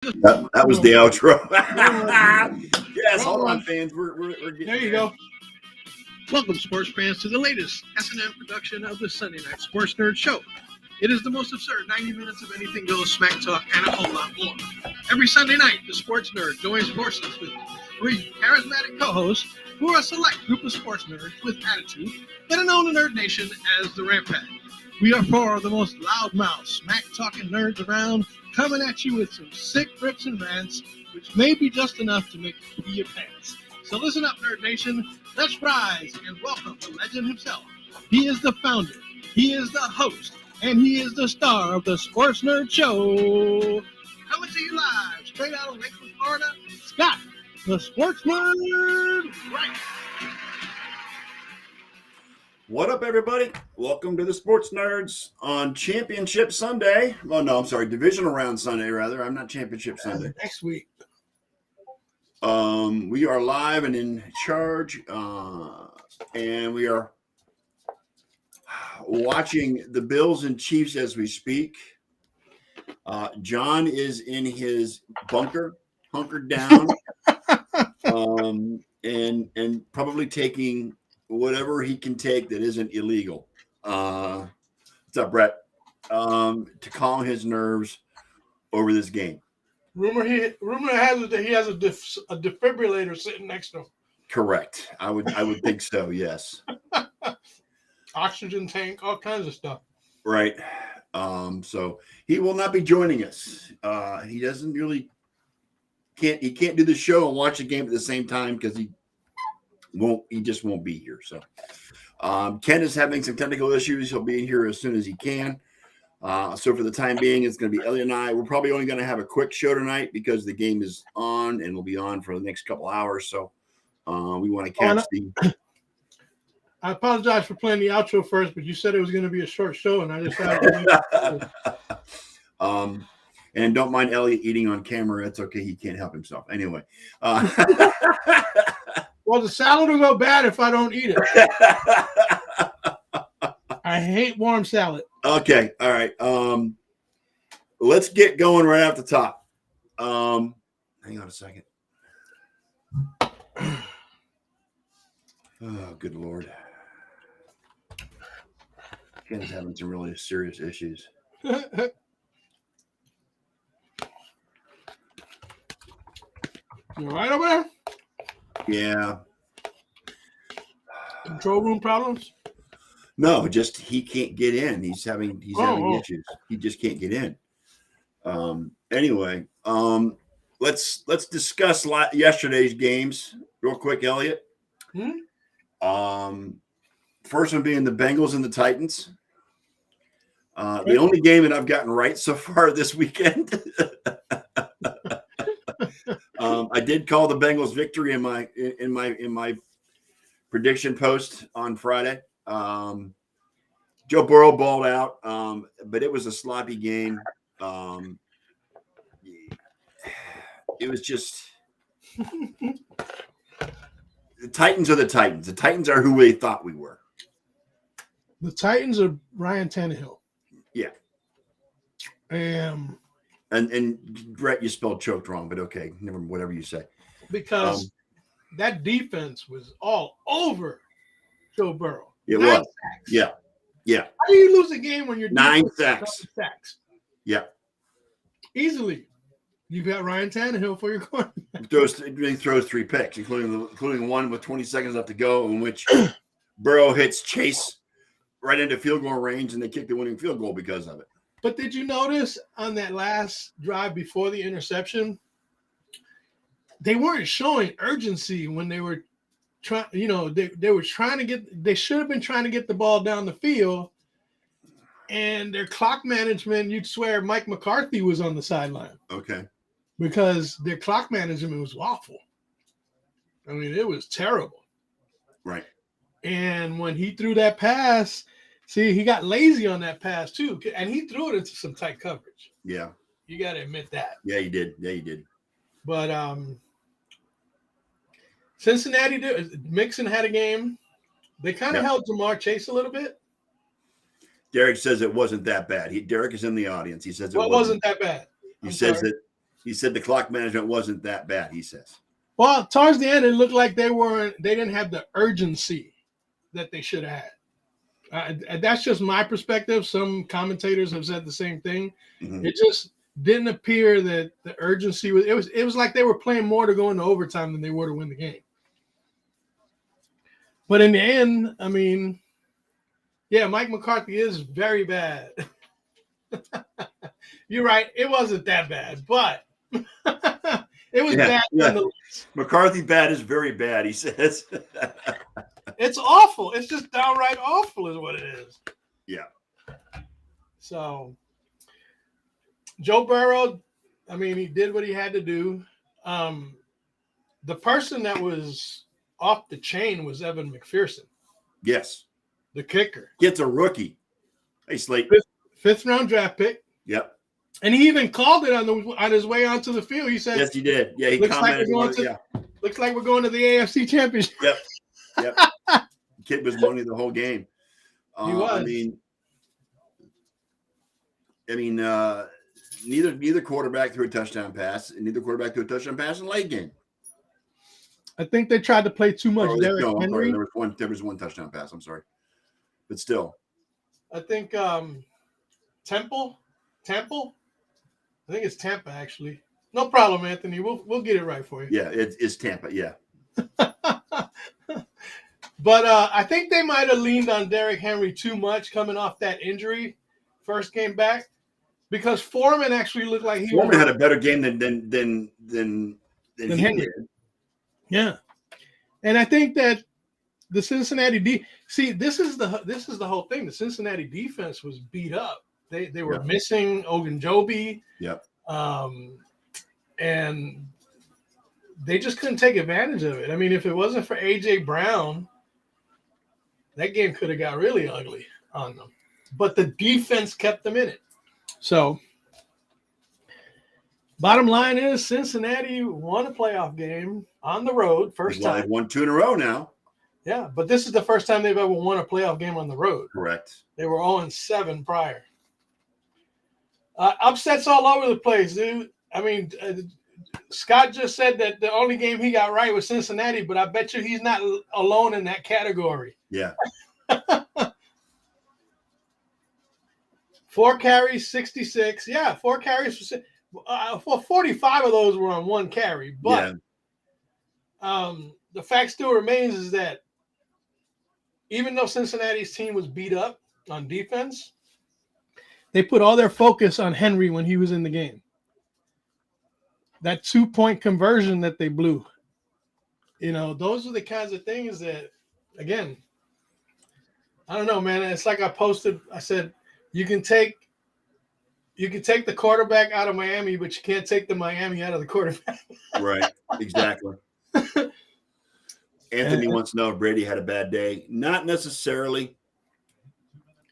That was the outro. Yes, hold Hold on, on. fans. We're getting There you there. go. Welcome, sports fans, to the latest S&M production of the Sunday Night Sports Nerd Show. It is the most absurd 90 minutes of anything goes, smack talk, and a whole lot more. Every Sunday night, the sports nerd joins forces with three charismatic co-hosts who are a select group of sports nerds with attitude that are known in Nerd Nation as the Rampant. We are four of the most loudmouth, smack-talking nerds around, coming at you with some sick rips and rants, which may be just enough to make you pee your pants. So listen up, Nerd Nation. Let's rise and welcome the legend himself. He is the founder, he is the host, and he is the star of the Sports Nerd Show. Coming to you live, straight out of Lakeland, Florida, Scott, the Sports Nerd. Right. What up, everybody? Welcome to the Sports Nerds on Championship Sunday. Oh, no, I'm sorry. Divisional Round Sunday, rather. I'm not Championship Sunday. Next week. We are live and in charge, and we are watching the Bills and Chiefs as we speak. John is in his bunker, hunkered down, and probably taking whatever he can take that isn't illegal. What's up, Brett? To calm his nerves over this game. Rumor has it that he has a defibrillator sitting next to him. Correct. I would think so. Yes. Oxygen tank, all kinds of stuff. Right. So he will not be joining us. He doesn't really he can't do the show and watch the game at the same time because he just won't be here. So Ken is having some technical issues. He'll be here as soon as he can. So for the time being, it's going to be Elliot and I. We're probably only going to have a quick show tonight because the game is on and will be on for the next couple hours. So we want to catch I apologize for playing the outro first, but you said it was going to be a short show, and I decided to and don't mind Elliot eating on camera. It's okay. He can't help himself. Anyway. Well, the salad will go bad if I don't eat it. I hate warm salad. Okay. All right. Let's get going right off the top. Hang on a second. Oh, good Lord. Ken's having some really serious issues. You all right over there? Yeah. Control room problems? No, just he can't get in. He's having issues. He just can't get in. Anyway, let's discuss yesterday's games real quick, Elliot. First one being the Bengals and the Titans. The only game that I've gotten right so far this weekend. I did call the Bengals victory in my prediction post on Friday. Joe Burrow balled out, but it was a sloppy game. It was just the Titans are the Titans. The Titans are who they thought we were. The Titans are Ryan Tannehill. Yeah. And Brett, you spelled choked wrong, but okay, whatever you say. Because that defense was all over Joe Burrow. It was. Sacks. Yeah. Yeah. How do you lose a game when you're 9 sacks? Yeah. Easily. You've got Ryan Tannehill for your quarterback. He throws 3 picks, including one with 20 seconds left to go, in which Burrow hits Chase right into field goal range, and they kick the winning field goal because of it. But did you notice on that last drive before the interception, they weren't showing urgency when they were trying, they were trying to they should have been trying to get the ball down the field, and their clock management, you'd swear Mike McCarthy was on the sideline. Okay. Because their clock management was awful. I mean, it was terrible. Right. And when he threw that pass, see, he got lazy on that pass too, and he threw it into some tight coverage. Yeah. You got to admit that. Yeah, he did. But Cincinnati Mixon had a game. They kind of held Jamar Chase a little bit. Derek says it wasn't that bad. Derek is in the audience. He says it wasn't that bad. He says that He said the clock management wasn't that bad, he says. Well, towards the end, it looked like they didn't have the urgency that they should have had. That's just my perspective. Some commentators have said the same thing. Mm-hmm. It just didn't appear that the urgency was. It was like they were playing more to go into overtime than they were to win the game. But in the end, I mean, yeah, Mike McCarthy is very bad. You're right. It wasn't that bad, but it was bad. Yeah. McCarthy bad is very bad, he says. It's awful. It's just downright awful is what it is. Yeah. So, Joe Burrow, I mean, he did what he had to do. The person that was off the chain was Evan McPherson. Yes. The kicker. Gets a rookie. Hey, Slate. Fifth round draft pick. Yep. And he even called it on his way onto the field. He said, "Yes, he did. Yeah, he commented. Looks like we're going to the AFC Championship." Yep. The kid was money the whole game. He was. I mean, neither quarterback threw a touchdown pass, and neither quarterback threw a touchdown pass in the late game. I think they tried to play too much. Derrick Henry. There was one touchdown pass. I'm sorry, but still. I think Temple. I think it's Tampa, actually. No problem, Anthony. We'll get it right for you. Yeah, it's Tampa. Yeah. But I think they might have leaned on Derrick Henry too much coming off that injury first game back, because Foreman actually looked like Foreman had a better game than Henry. Yeah, and I think that the Cincinnati this is the whole thing. The Cincinnati defense was beat up. They were missing Ogunjobi. Yep. And they just couldn't take advantage of it. I mean, if it wasn't for A.J. Brown, that game could have got really ugly on them. But the defense kept them in it. So, bottom line is Cincinnati won a playoff game on the road. First time. They've won 2 in a row now. Yeah, but this is the first time they've ever won a playoff game on the road. Correct. They were 0-7 prior. Upsets all over the place, dude. I mean, Scott just said that the only game he got right was Cincinnati, but I bet you he's not alone in that category. Yeah. 4 carries, 66. Yeah, 4 carries. 45 of those were on 1 carry. But the fact still remains is that even though Cincinnati's team was beat up on defense, they put all their focus on Henry when he was in the game. That 2-point conversion that they blew. You know, those are the kinds of things that, again, I don't know, man. It's like I posted, I said, you can take the quarterback out of Miami, but you can't take the Miami out of the quarterback. Right, exactly. Anthony wants to know if Brady had a bad day. Not necessarily.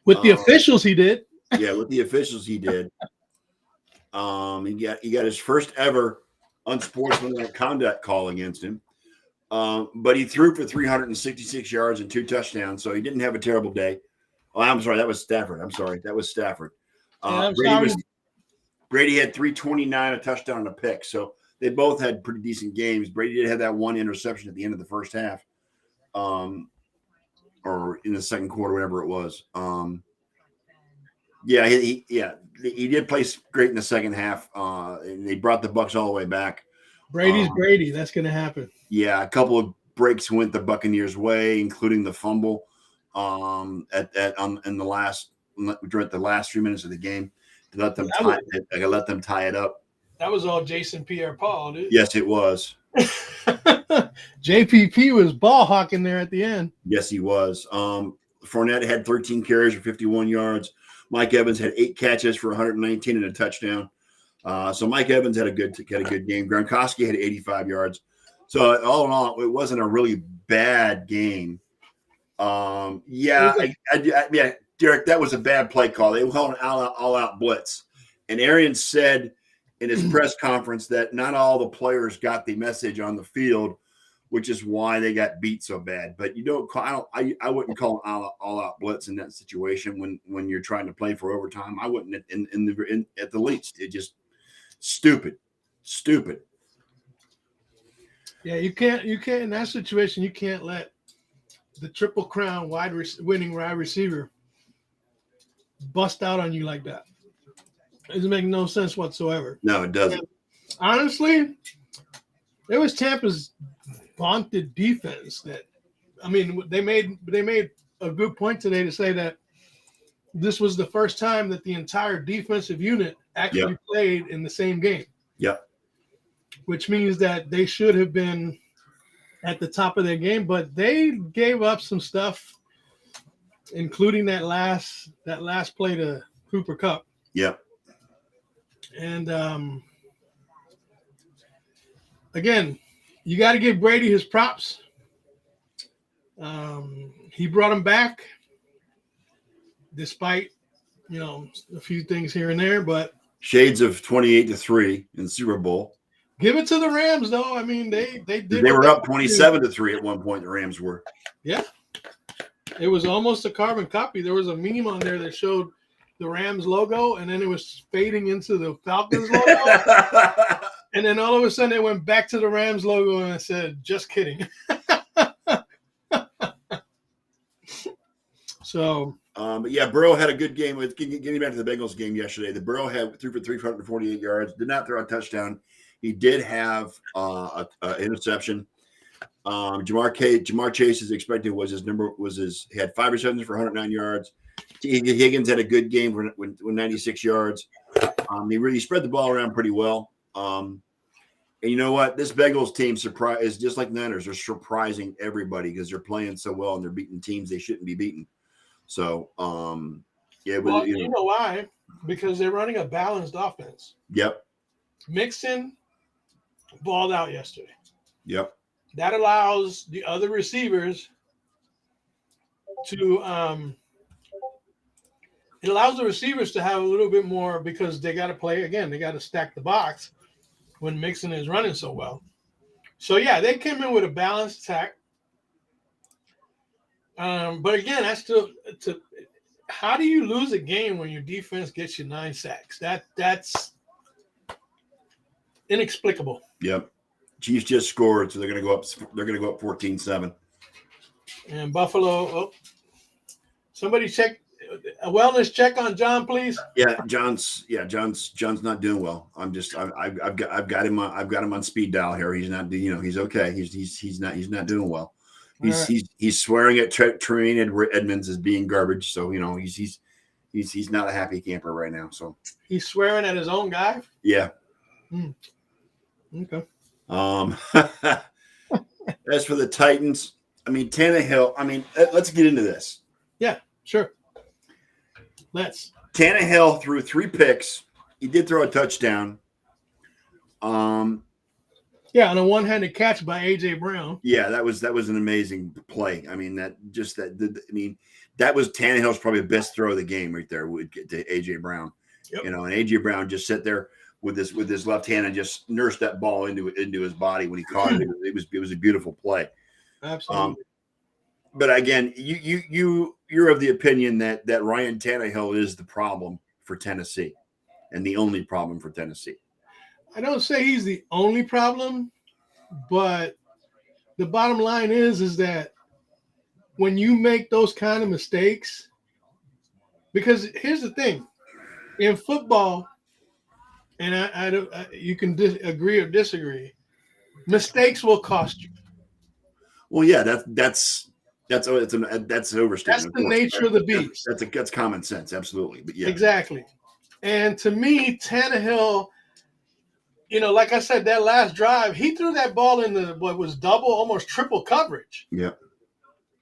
With the officials, he did. Yeah, with the officials, he did. He got his first ever unsportsmanlike conduct call against him. But he threw for 366 yards and 2 touchdowns, so he didn't have a terrible day. Oh, I'm sorry, that was Stafford. Brady had 329, a touchdown, and a pick. So they both had pretty decent games. Brady did have that 1 interception at the end of the first half, or in the second quarter, whatever it was. He did play great in the second half. And they brought the Bucs all the way back. Brady's Brady. That's going to happen. Yeah, a couple of breaks went the Buccaneers' way, including the fumble during the last 3 minutes of the game to let them tie it up. That was all Jason Pierre-Paul, dude. Yes, it was. JPP was ball hawking there at the end. Yes, he was. Fournette had 13 carries for 51 yards. Mike Evans had 8 catches for 119 and a touchdown. So Mike Evans had a good game. Gronkowski had 85 yards. So all in all, it wasn't a really bad game. Derek, that was a bad play call. They held an all-out blitz. And Arians said in his press conference that not all the players got the message on the field, which is why they got beat so bad. But you don't call. I wouldn't call an all-out blitz in that situation when you're trying to play for overtime. I wouldn't at the least. It just stupid. Stupid. Yeah, you can't in that situation. You can't let the Triple Crown winning wide receiver bust out on you like that. It doesn't make no sense whatsoever. No, it doesn't. And honestly, it was Tampa's vaunted defense that. I mean, they made a good point today to say that this was the first time that the entire defensive unit actually played in the same game. Yep. Which means that they should have been at the top of their game, but they gave up some stuff, including that last play to Cooper Kupp. Yep. And again, you got to give Brady his props. He brought him back, despite a few things here and there, but shades of 28-3 in the Super Bowl. Give it to the Rams, though. I mean, they did. They were up 27-3 at one point. The Rams were. Yeah, it was almost a carbon copy. There was a meme on there that showed the Rams logo, and then it was fading into the Falcons logo, and then all of a sudden it went back to the Rams logo, and it said, "Just kidding." So. But yeah, Burrow had a good game. With getting back to the Bengals game yesterday, the Burrow threw for 348 yards. Did not throw a touchdown. He did have an interception. Jamar Chase, as expected, he had 5 receptions for 109 yards. Higgins had a good game with 96 yards. He really spread the ball around pretty well. And you know what? This Bengals team is just like Niners. They're surprising everybody because they're playing so well and they're beating teams they shouldn't be beating. So, yeah. Well, you know why? Because they're running a balanced offense. Yep. Mixon balled out yesterday. Yep. That allows the other receivers to it allows the receivers to have a little bit more because they got to play again. They got to stack the box when Mixon is running so well. So yeah, they came in with a balanced attack. But again, that's how do you lose a game when your defense gets you 9 sacks? That's inexplicable. Yep. Chiefs just scored, so they're going to go up. They're going to go up 14-7. And Buffalo. Somebody check a wellness check on John, please. Yeah, John's not doing well. I've got him on speed dial here. He's not. He's okay. He's not doing well. He's swearing at Tremaine Edmonds as being garbage. So he's not a happy camper right now. So he's swearing at his own guy. Yeah. Okay. As for the Titans, I mean Tannehill. I mean, let's get into this. Yeah, sure. Let's. Tannehill threw 3 picks. He did throw a touchdown. Yeah, on a one-handed catch by AJ Brown. Yeah, that was an amazing play. I mean, that was Tannehill's probably the best throw of the game right there to AJ Brown. Yep. And AJ Brown just sat there with his left hand and just nursed that ball into his body when he caught it. It was a beautiful play. Absolutely. But again, you're of the opinion that Ryan Tannehill is the problem for Tennessee, and the only problem for Tennessee. I don't say he's the only problem, but the bottom line is that when you make those kind of mistakes, because here's the thing, in football, and you can agree or disagree, mistakes will cost you. Well, yeah, that's overstatement. That's the nature of the beast. That's common sense, absolutely. But yeah, exactly. And to me, Tannehill. Like I said, that last drive, he threw that ball in what was double, almost triple coverage. Yeah.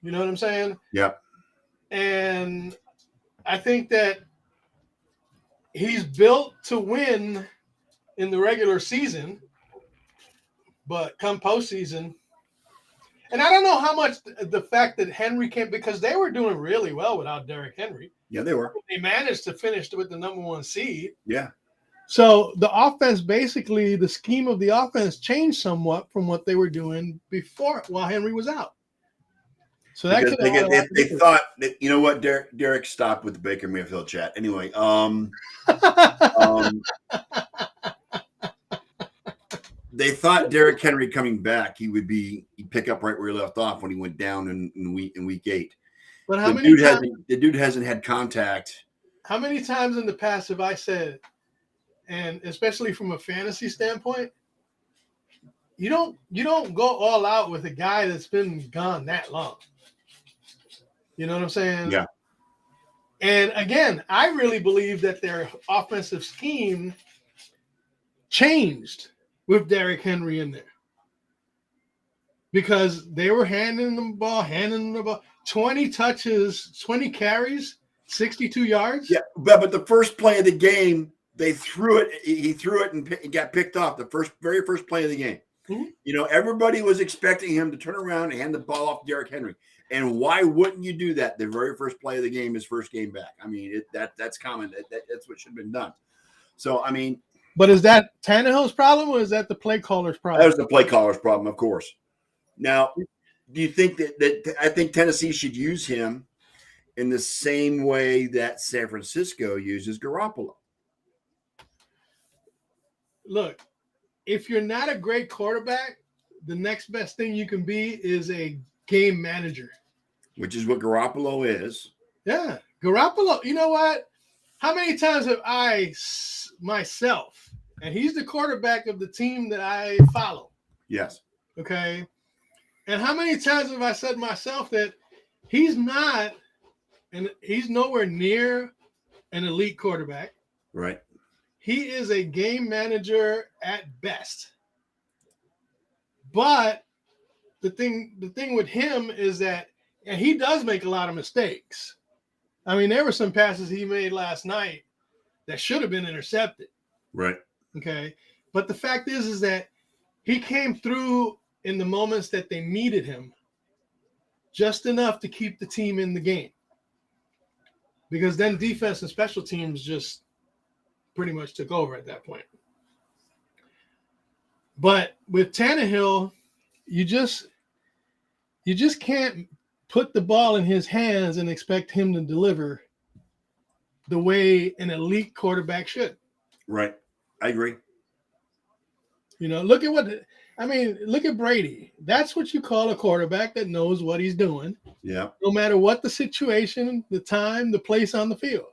You know what I'm saying? Yeah. And I think that he's built to win in the regular season, but come postseason. And I don't know how much the fact that Henry came, because they were doing really well without Derrick Henry. Yeah, they were. They managed to finish with the number 1 seed. Yeah. So the offense, basically, the scheme of the offense changed somewhat from what they were doing before while Henry was out. So that they thought that, you know what, Derek stopped with the Baker Mayfield chat. Anyway, They thought Derrick Henry coming back, he'd pick up right where he left off when he went down in week 8. But how The many times? The dude hasn't had contact. How many times in the past have I said, and especially from a fantasy standpoint, you don't go all out with a guy that's been gone that long. You know what I'm saying? Yeah. And again, I really believe that their offensive scheme changed with Derrick Henry in there. Because they were handing them the ball, 20 touches, 20 carries, 62 yards. Yeah, but the first play of the game, they threw it. He threw it and it got picked off. The very first play of the game. Mm-hmm. Everybody was expecting him to turn around and hand the ball off to Derrick Henry. And why wouldn't you do that? The very first play of the game, his first game back. I mean, that's common. That's what should have been done. So, I mean. But is that Tannehill's problem or is that the play caller's problem? That was the play caller's problem, of course. Now, do you think that I think Tennessee should use him in the same way that San Francisco uses Garoppolo? Look, if you're not a great quarterback, the next best thing you can be is a game manager. Which is what Garoppolo is. Yeah. Garoppolo, you know what? How many times have I myself, and he's the quarterback of the team that I follow. Yes. Okay. And how many times have I said myself that he's not, and he's nowhere near an elite quarterback. Right. He is a game manager at best. But the thing with him is that, and he does make a lot of mistakes. I mean, there were some passes he made last night that should have been intercepted. Right. Okay. But the fact is that he came through in the moments that they needed him just enough to keep the team in the game. Because then defense and special teams just pretty much took over at that point. But with Tannehill, you just can't put the ball in his hands and expect him to deliver the way an elite quarterback should. Right. I agree. Look at Brady. That's what you call a quarterback that knows what he's doing. Yeah. No matter what the situation, the time, the place on the field.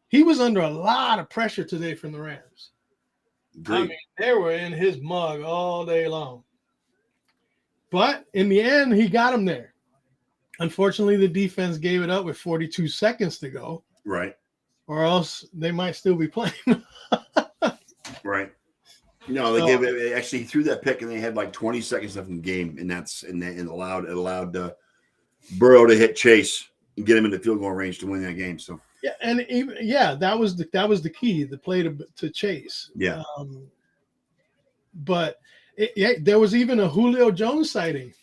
He was under a lot of pressure today from the Rams. Agreed. I mean, they were in his mug all day long. But in the end, he got him there. Unfortunately, the defense gave it up with 42 seconds to go. Right. Or else they might still be playing. Right. No, they actually threw that pick and they had like 20 seconds left in the game, and it allowed Burrow to hit Chase and get him into field goal range to win that game. So that was the key, the play to Chase. Yeah. But there was even a Julio Jones sighting.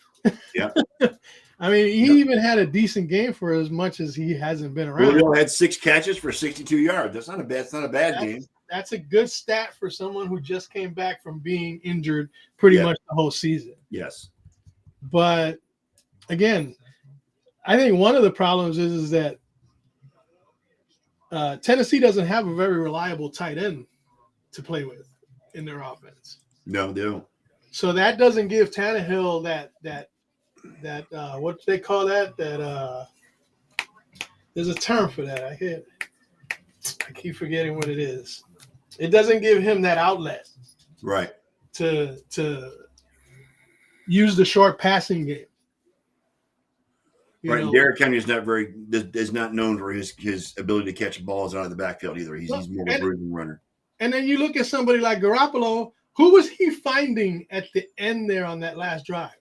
Yeah. I mean, he even had a decent game for as much as he hasn't been around. Julio had 6 catches for 62 yards. That's not a bad game. That's a good stat for someone who just came back from being injured pretty much the whole season. Yes. But again, I think one of the problems is that Tennessee doesn't have a very reliable tight end to play with in their offense. No, they don't. So that doesn't give Tannehill that what they call that there's a term for that. I keep forgetting what it is. It doesn't give him that outlet, right, to use the short passing game. Right, Derrick Henry is not known for his ability to catch balls out of the backfield either. He's more of a bruising runner. And then you look at somebody like Garoppolo. Who was he finding at the end there on that last drive?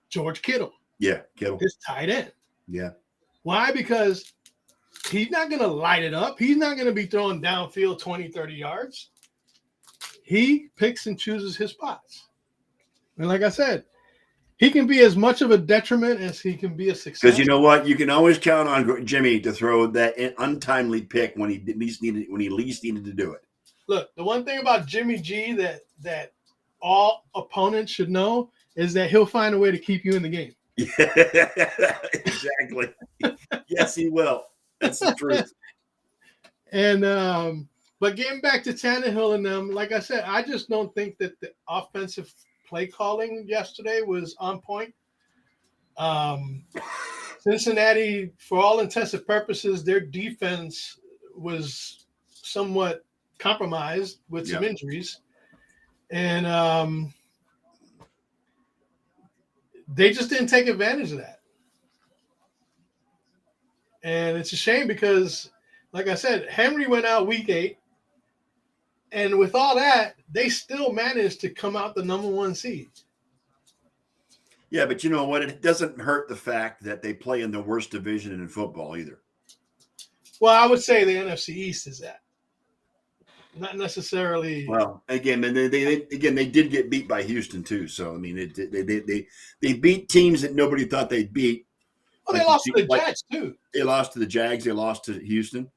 George Kittle. Yeah, Kittle. His tight end. Yeah. Why? Because he's not going to light it up. He's not going to be throwing downfield 20, 30 yards. He picks and chooses his spots. And like I said, he can be as much of a detriment as he can be a success. Because you know what? You can always count on Jimmy to throw that untimely pick when he least needed to do it. Look, the one thing about Jimmy G that all opponents should know is that he'll find a way to keep you in the game. Yeah, exactly. Yes, he will. That's the truth. And But getting back to Tannehill and them, like I said, I just don't think that the offensive play calling yesterday was on point. Cincinnati, for all intents and purposes, their defense was somewhat compromised with some injuries. And they just didn't take advantage of that. And it's a shame because, like I said, Henry went out week 8. And with all that, they still managed to come out the number 1 seed. Yeah, but you know what? It doesn't hurt the fact that they play in the worst division in football either. Well, I would say the NFC East is that. Not necessarily. Well, again, and they did get beat by Houston too. So I mean, they beat teams that nobody thought they'd beat. Oh, they lost to the Jags too. They lost to the Jags. They lost to Houston.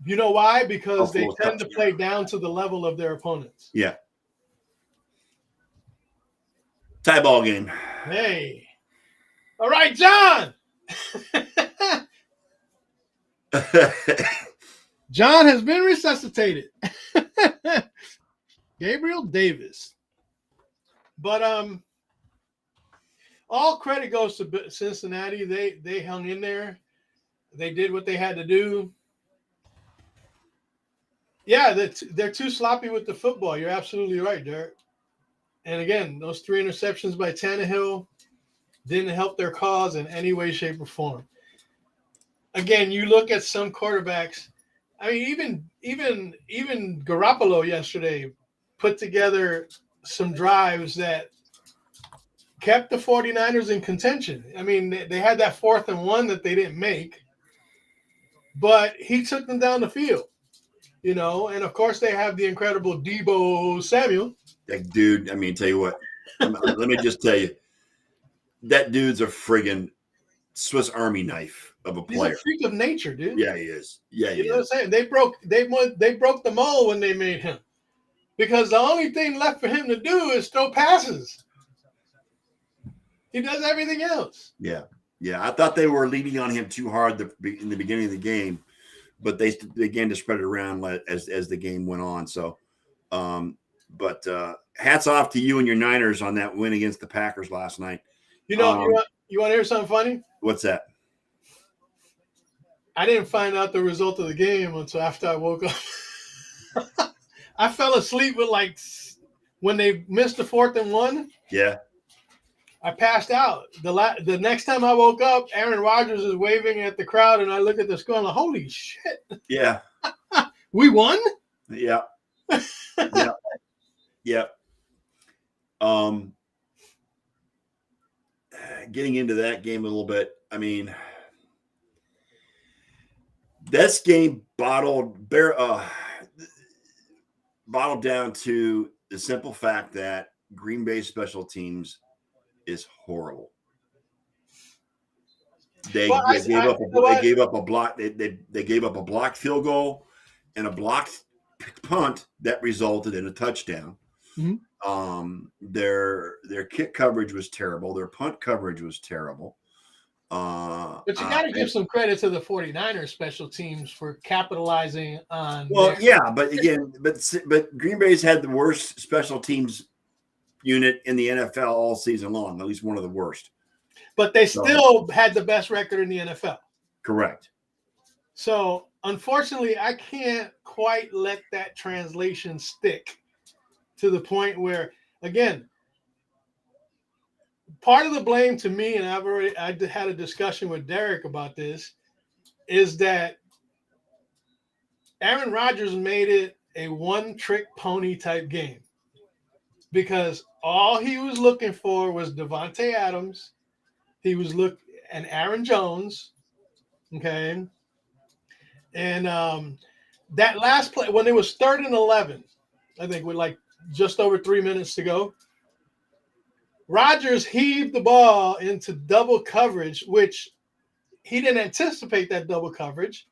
You know why? Because they tend to play down to the level of their opponents. Yeah. Tie ball game. Hey. All right, John. John has been resuscitated. Gabriel Davis. But all credit goes to Cincinnati. They hung in there. They did what they had to do. Yeah, they're too sloppy with the football. You're absolutely right, Derek. And again, those 3 interceptions by Tannehill didn't help their cause in any way, shape, or form. Again, you look at some quarterbacks. I mean, even Garoppolo yesterday put together some drives that kept the 49ers in contention. I mean, they had that 4th and 1 that they didn't make, but he took them down the field. You know, and of course they have the incredible Deebo Samuel. That dude, I mean, tell you what, let me just tell you, that dude's a friggin' Swiss Army knife of a player. He's a freak of nature, dude. Yeah, he is. Yeah, he is. You know what I'm saying? They broke the mold when they made him. Because the only thing left for him to do is throw passes. He does everything else. Yeah. Yeah. I thought they were leaning on him too hard in the beginning of the game. But they began to spread it around as the game went on. So, but hats off to you and your Niners on that win against the Packers last night. You know, you want to hear something funny? What's that? I didn't find out the result of the game until after I woke up. I fell asleep with when they missed the 4th and 1. Yeah. I passed out. The next time I woke up, Aaron Rodgers is waving at the crowd, and I look at the score and I'm like, holy shit. Yeah. We won? Yeah. Yeah. Yeah. Getting into that game a little bit, I mean, this game bottled down to the simple fact that Green Bay special teams is horrible. They gave up a block. They gave up a blocked field goal and a blocked punt that resulted in a touchdown. Mm-hmm. Their kick coverage was terrible. Their punt coverage was terrible. But you got to give some credit to the 49ers special teams for capitalizing on. Well, yeah, but again, but Green Bay's had the worst special teams unit in the NFL all season long, at least one of the worst. But they still had the best record in the NFL. Correct. So, unfortunately, I can't quite let that translation stick to the point where, again, part of the blame to me, and I had a discussion with Derek about this, is that Aaron Rodgers made it a one-trick pony type game because all he was looking for was Devontae Adams. He was and Aaron Jones, okay? And that last play, when it was 3rd and 11, I think with just over 3 minutes to go, Rodgers heaved the ball into double coverage, which he didn't anticipate that double coverage.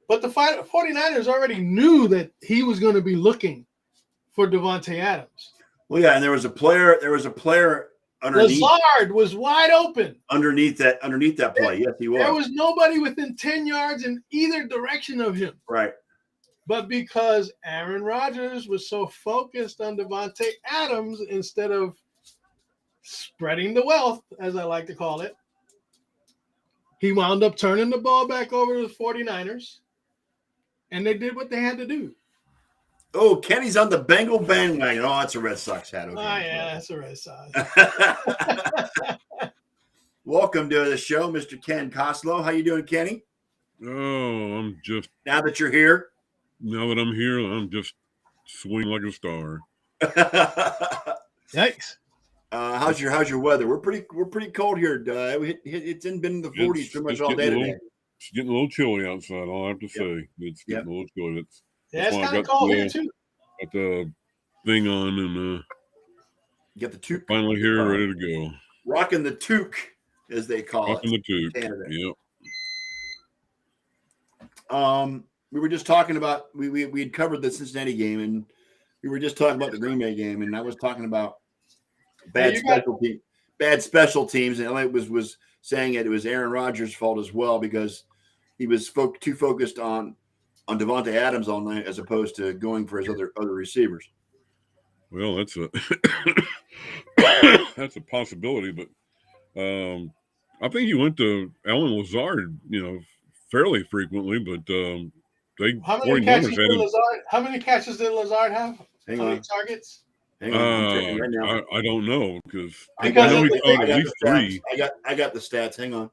But the 49ers already knew that he was going to be looking for Devontae Adams. Well, yeah, and there was a player Lazard was wide open. Underneath that play. Yes, he was. There was nobody within 10 yards in either direction of him. Right. But because Aaron Rodgers was so focused on Davante Adams instead of spreading the wealth, as I like to call it, he wound up turning the ball back over to the 49ers, and they did what they had to do. Oh, Kenny's on the Bengal bandwagon. Oh, that's a Red Sox hat. Okay. Oh, yeah, that's a Red Sox. Welcome to the show, Mr. Ken Koslow. How you doing, Kenny? Oh, I'm just now that you're here. Now that I'm here, I'm just swinging like a star. Yikes! How's your weather? We're pretty cold here. It's been in the 40s pretty much all day today. It's getting a little chilly outside. All I have to say, it's getting a little chilly. It's kind of cold here too. Got the thing on and get the toque. Finally here, ready to go. Rocking the toque, as they call Rocking it. The toque. Canada. Yep. We were just talking about we had covered the Cincinnati game, and we were just talking about the Green Bay game, and I was talking about bad special teams, and Elliot was saying it was Aaron Rodgers' fault as well because he was too focused on Davante Adams all night as opposed to going for his other receivers. Well, that's a that's a possibility, but I think he went to Allen Lazard, fairly frequently, but how many catches did Lazard have? How many targets? Hang on, right now. I don't know because I know he caught at least 3. I got the stats. Hang on.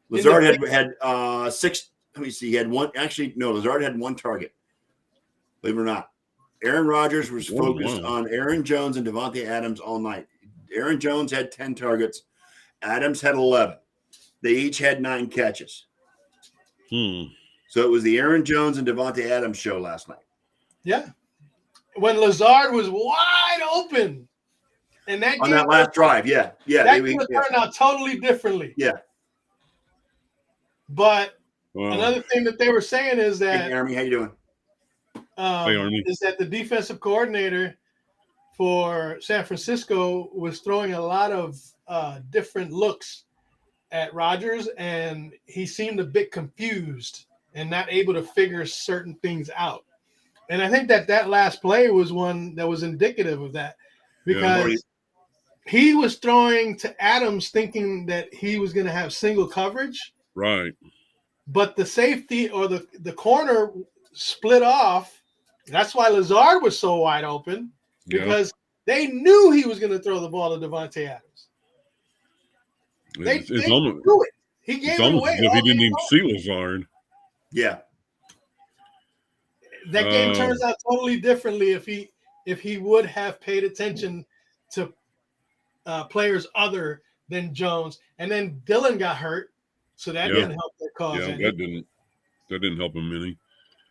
Lazard had 6. Let me see. He had one. Actually, no. Lazard had 1 target. Believe it or not, Aaron Rodgers was focused on Aaron Jones and Davante Adams all night. Aaron Jones had 10 targets. Adams had 11. They each had 9 catches. So it was the Aaron Jones and Davante Adams show last night. Yeah. When Lazard was wide open. And that on that last drive, yeah. That could have turned out totally differently. Yeah. But another thing that they were saying is that hey, Army, how you doing? Hey, Army. Is that the defensive coordinator for San Francisco was throwing a lot of different looks at Rodgers, and he seemed a bit confused and not able to figure certain things out. And I think that last play was one that was indicative of that because he was throwing to Adams thinking that he was going to have single coverage. Right. But the safety or the corner split off. That's why Lazard was so wide open because they knew he was going to throw the ball to Davante Adams. They knew it. He gave it away. If he didn't even see Lazard. Yeah. That game turns out totally differently if he would have paid attention to players other than Jones. And then Dillon got hurt, so that didn't help their cause. Yeah, that didn't help him any.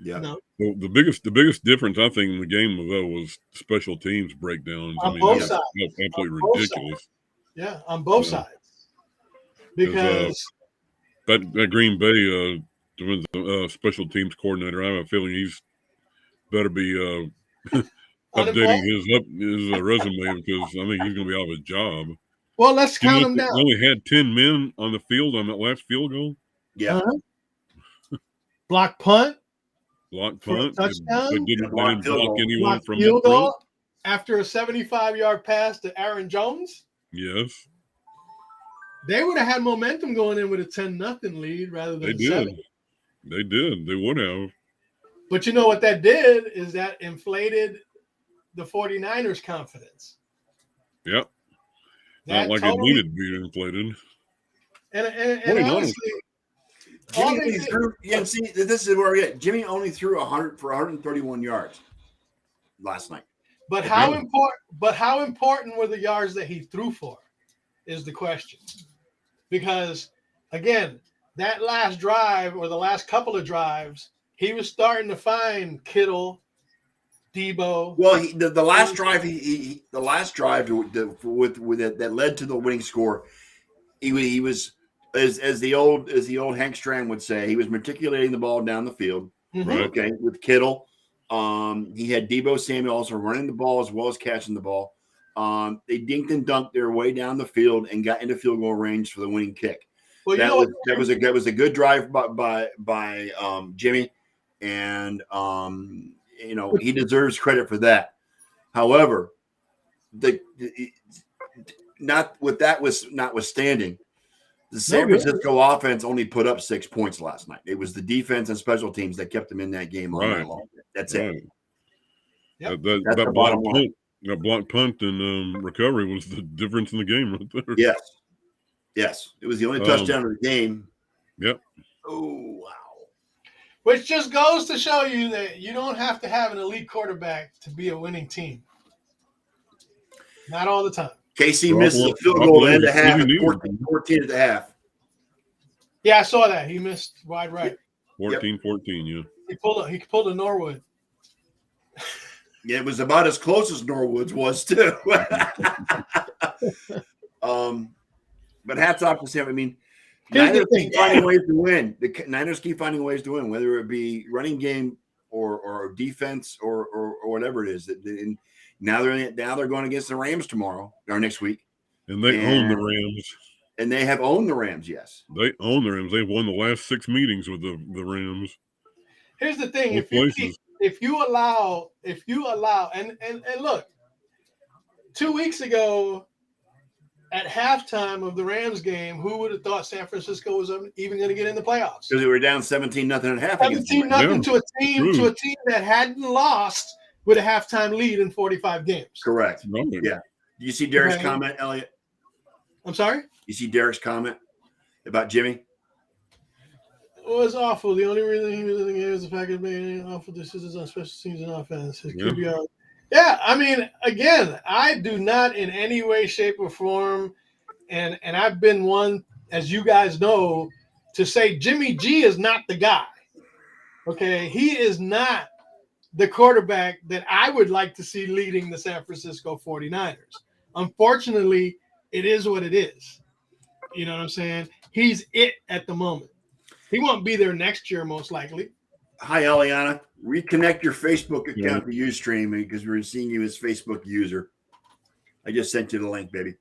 Yeah. No. The biggest difference I think in the game though was special teams breakdowns. On both sides. Absolutely ridiculous. Yeah, on both sides. Because that Green Bay special teams coordinator, I have a feeling he's better be updating his resume because I think he's going to be out of his job. Well, let's count him down. He only had 10 men on the field on that last field goal. Yeah. Block punt. Touchdown. They didn't block anyone from field goal after a 75-yard pass to Aaron Jones. Yes. They would have had momentum going in with a 10-0 lead rather than 7. They did. They would have. But you know what that did is that inflated the 49ers' confidence. Yep. Not like it needed to be inflated. And honestly, see, this is where we get. Jimmy only threw 131 yards last night. But how important were the yards that he threw for is the question. Because, again, that last drive or the last couple of drives, he was starting to find Kittle, Debo. Well, the last drive, that led to the winning score, he was as the old Hank Stram would say, he was matriculating the ball down the field. Mm-hmm. Right. Okay, with Kittle, he had Debo Samuel also running the ball as well as catching the ball. They dinked and dunked their way down the field and got into field goal range for the winning kick. Well, That was a good drive by Jimmy, and he deserves credit for that. However, notwithstanding, the San Francisco offense only put up 6 points last night. It was the defense and special teams that kept them in that game all night long. That's it. Yep. That block punt and recovery was the difference in the game right there. Yes. It was the only touchdown of the game. Yep. Oh, wow. Which just goes to show you that you don't have to have an elite quarterback to be a winning team. Not all the time. KC misses a field goal at the half, 14 at the half. Yeah, I saw that. He missed wide right. 14-14, yeah. He pulled a Norwood. Yeah, it was about as close as Norwood's was, too. But hats off to Sam. I mean, Niners keep finding ways to win. The Niners keep finding ways to win, whether it be running game or defense or whatever it is. And now they're going against the Rams tomorrow or next week. And they own the Rams. And they have owned the Rams, yes. They own the Rams. They've won the last 6 meetings with the Rams. Here's the thing. If you allow, and look, 2 weeks ago at halftime of the Rams game, who would have thought San Francisco was even going to get in the playoffs? Because they were down 17-0 at half. 17-0 to a team that hadn't lost with a halftime lead in 45 games. Correct. Right. Yeah. Do you see Derek's comment, Elliot? I'm sorry? You see Derek's comment about Jimmy? It was awful. The only reason he was in the game is the fact of making awful decisions on special teams and offense. It could be all. Yeah, I mean, again, I do not in any way, shape, or form, and I've been one, as you guys know, to say Jimmy G is not the guy. Okay, he is not the quarterback that I would like to see leading the San Francisco 49ers. Unfortunately, it is what it is. You know what I'm saying? He's it at the moment. He won't be there next year, most likely. Hi, Eliana. Reconnect your Facebook account to Ustream because we're seeing you as Facebook user. I just sent you the link, baby.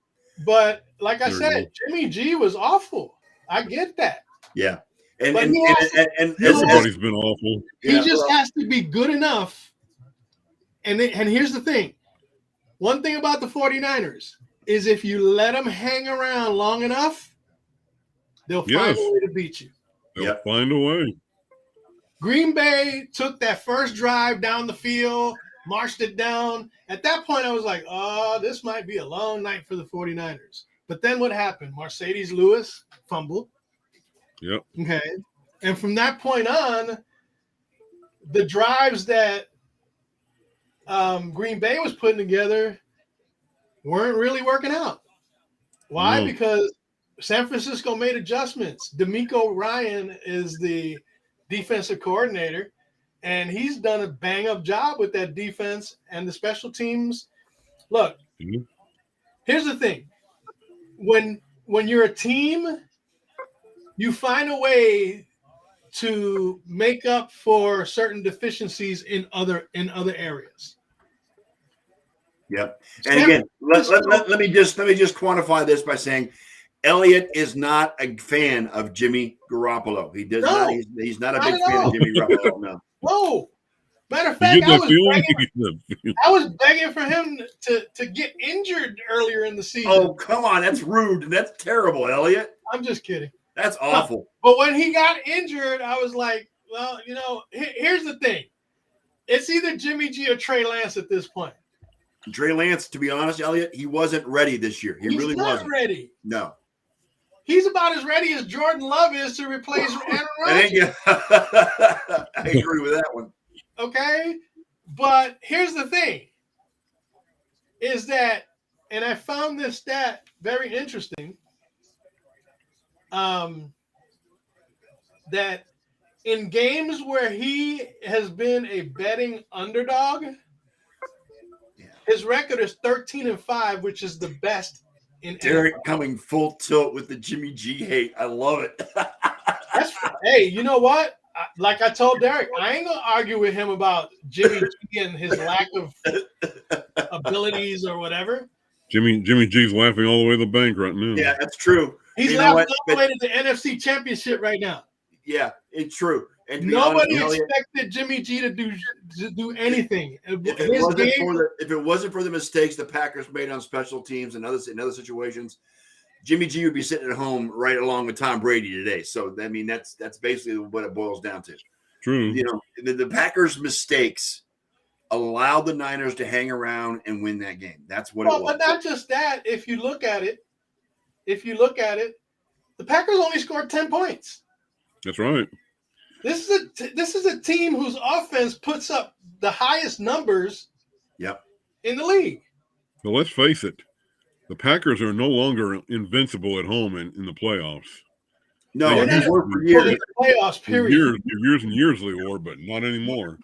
But like I said, Jimmy G was awful. I get that. Yeah. And everybody's been awful. He just has to be good enough. And here's the thing. One thing about the 49ers is if you let them hang around long enough, they'll find a way to beat you. They'll find a way. Green Bay took that first drive down the field, marched it down. At that point, I was like, oh, this might be a long night for the 49ers. But then what happened? Mercedes Lewis fumbled. Yep. Okay. And from that point on, the drives that Green Bay was putting together weren't really working out. Why? No. Because San Francisco made adjustments. D'Amico Ryan is the defensive coordinator, and he's done a bang-up job with that defense and the special teams. Look, here's the thing. When you're a team, you find a way to make up for certain deficiencies in other areas. Yep. And again, let me just quantify this by saying Elliot is not a fan of Jimmy Garoppolo. He does not. He's not a big fan of Jimmy Garoppolo. No. Matter of fact, I was begging for him to get injured earlier in the season. Oh, come on. That's rude. That's terrible, Elliot. I'm just kidding. That's awful. But when he got injured, I was like, well, here's the thing. It's either Jimmy G or Trey Lance at this point. Trey Lance, to be honest, Elliot, he wasn't ready this year. He really wasn't ready. No. He's about as ready as Jordan Love is to replace Aaron Rodgers. I agree with that one. Okay? But here's the thing, is that, and I found this stat very interesting, that in games where he has been a betting underdog, his record is 13-5, which is the best in Derek NFL. Coming full tilt with the Jimmy G hate. I love it. Hey, you know what? Like I told Derek, I ain't going to argue with him about Jimmy G and his lack of abilities or whatever. Jimmy G's laughing all the way to the bank right now. Yeah, that's true. He's laughing all the way to the NFC Championship right now. Yeah, it's true. And to nobody be honest, expected Jimmy G to do anything. If it wasn't for the mistakes the Packers made on special teams and in other situations, Jimmy G would be sitting at home right along with Tom Brady today. So I mean, that's basically what it boils down to. True. You know, the Packers' mistakes allowed the Niners to hang around and win that game. That's what it was. But not just that. If you look at it, the Packers only scored 10 points. That's right. This is a team whose offense puts up the highest numbers in the league. But let's face it, the Packers are no longer invincible at home in the playoffs. No, they were for years. In the playoffs, period. Years and years they were, but not anymore.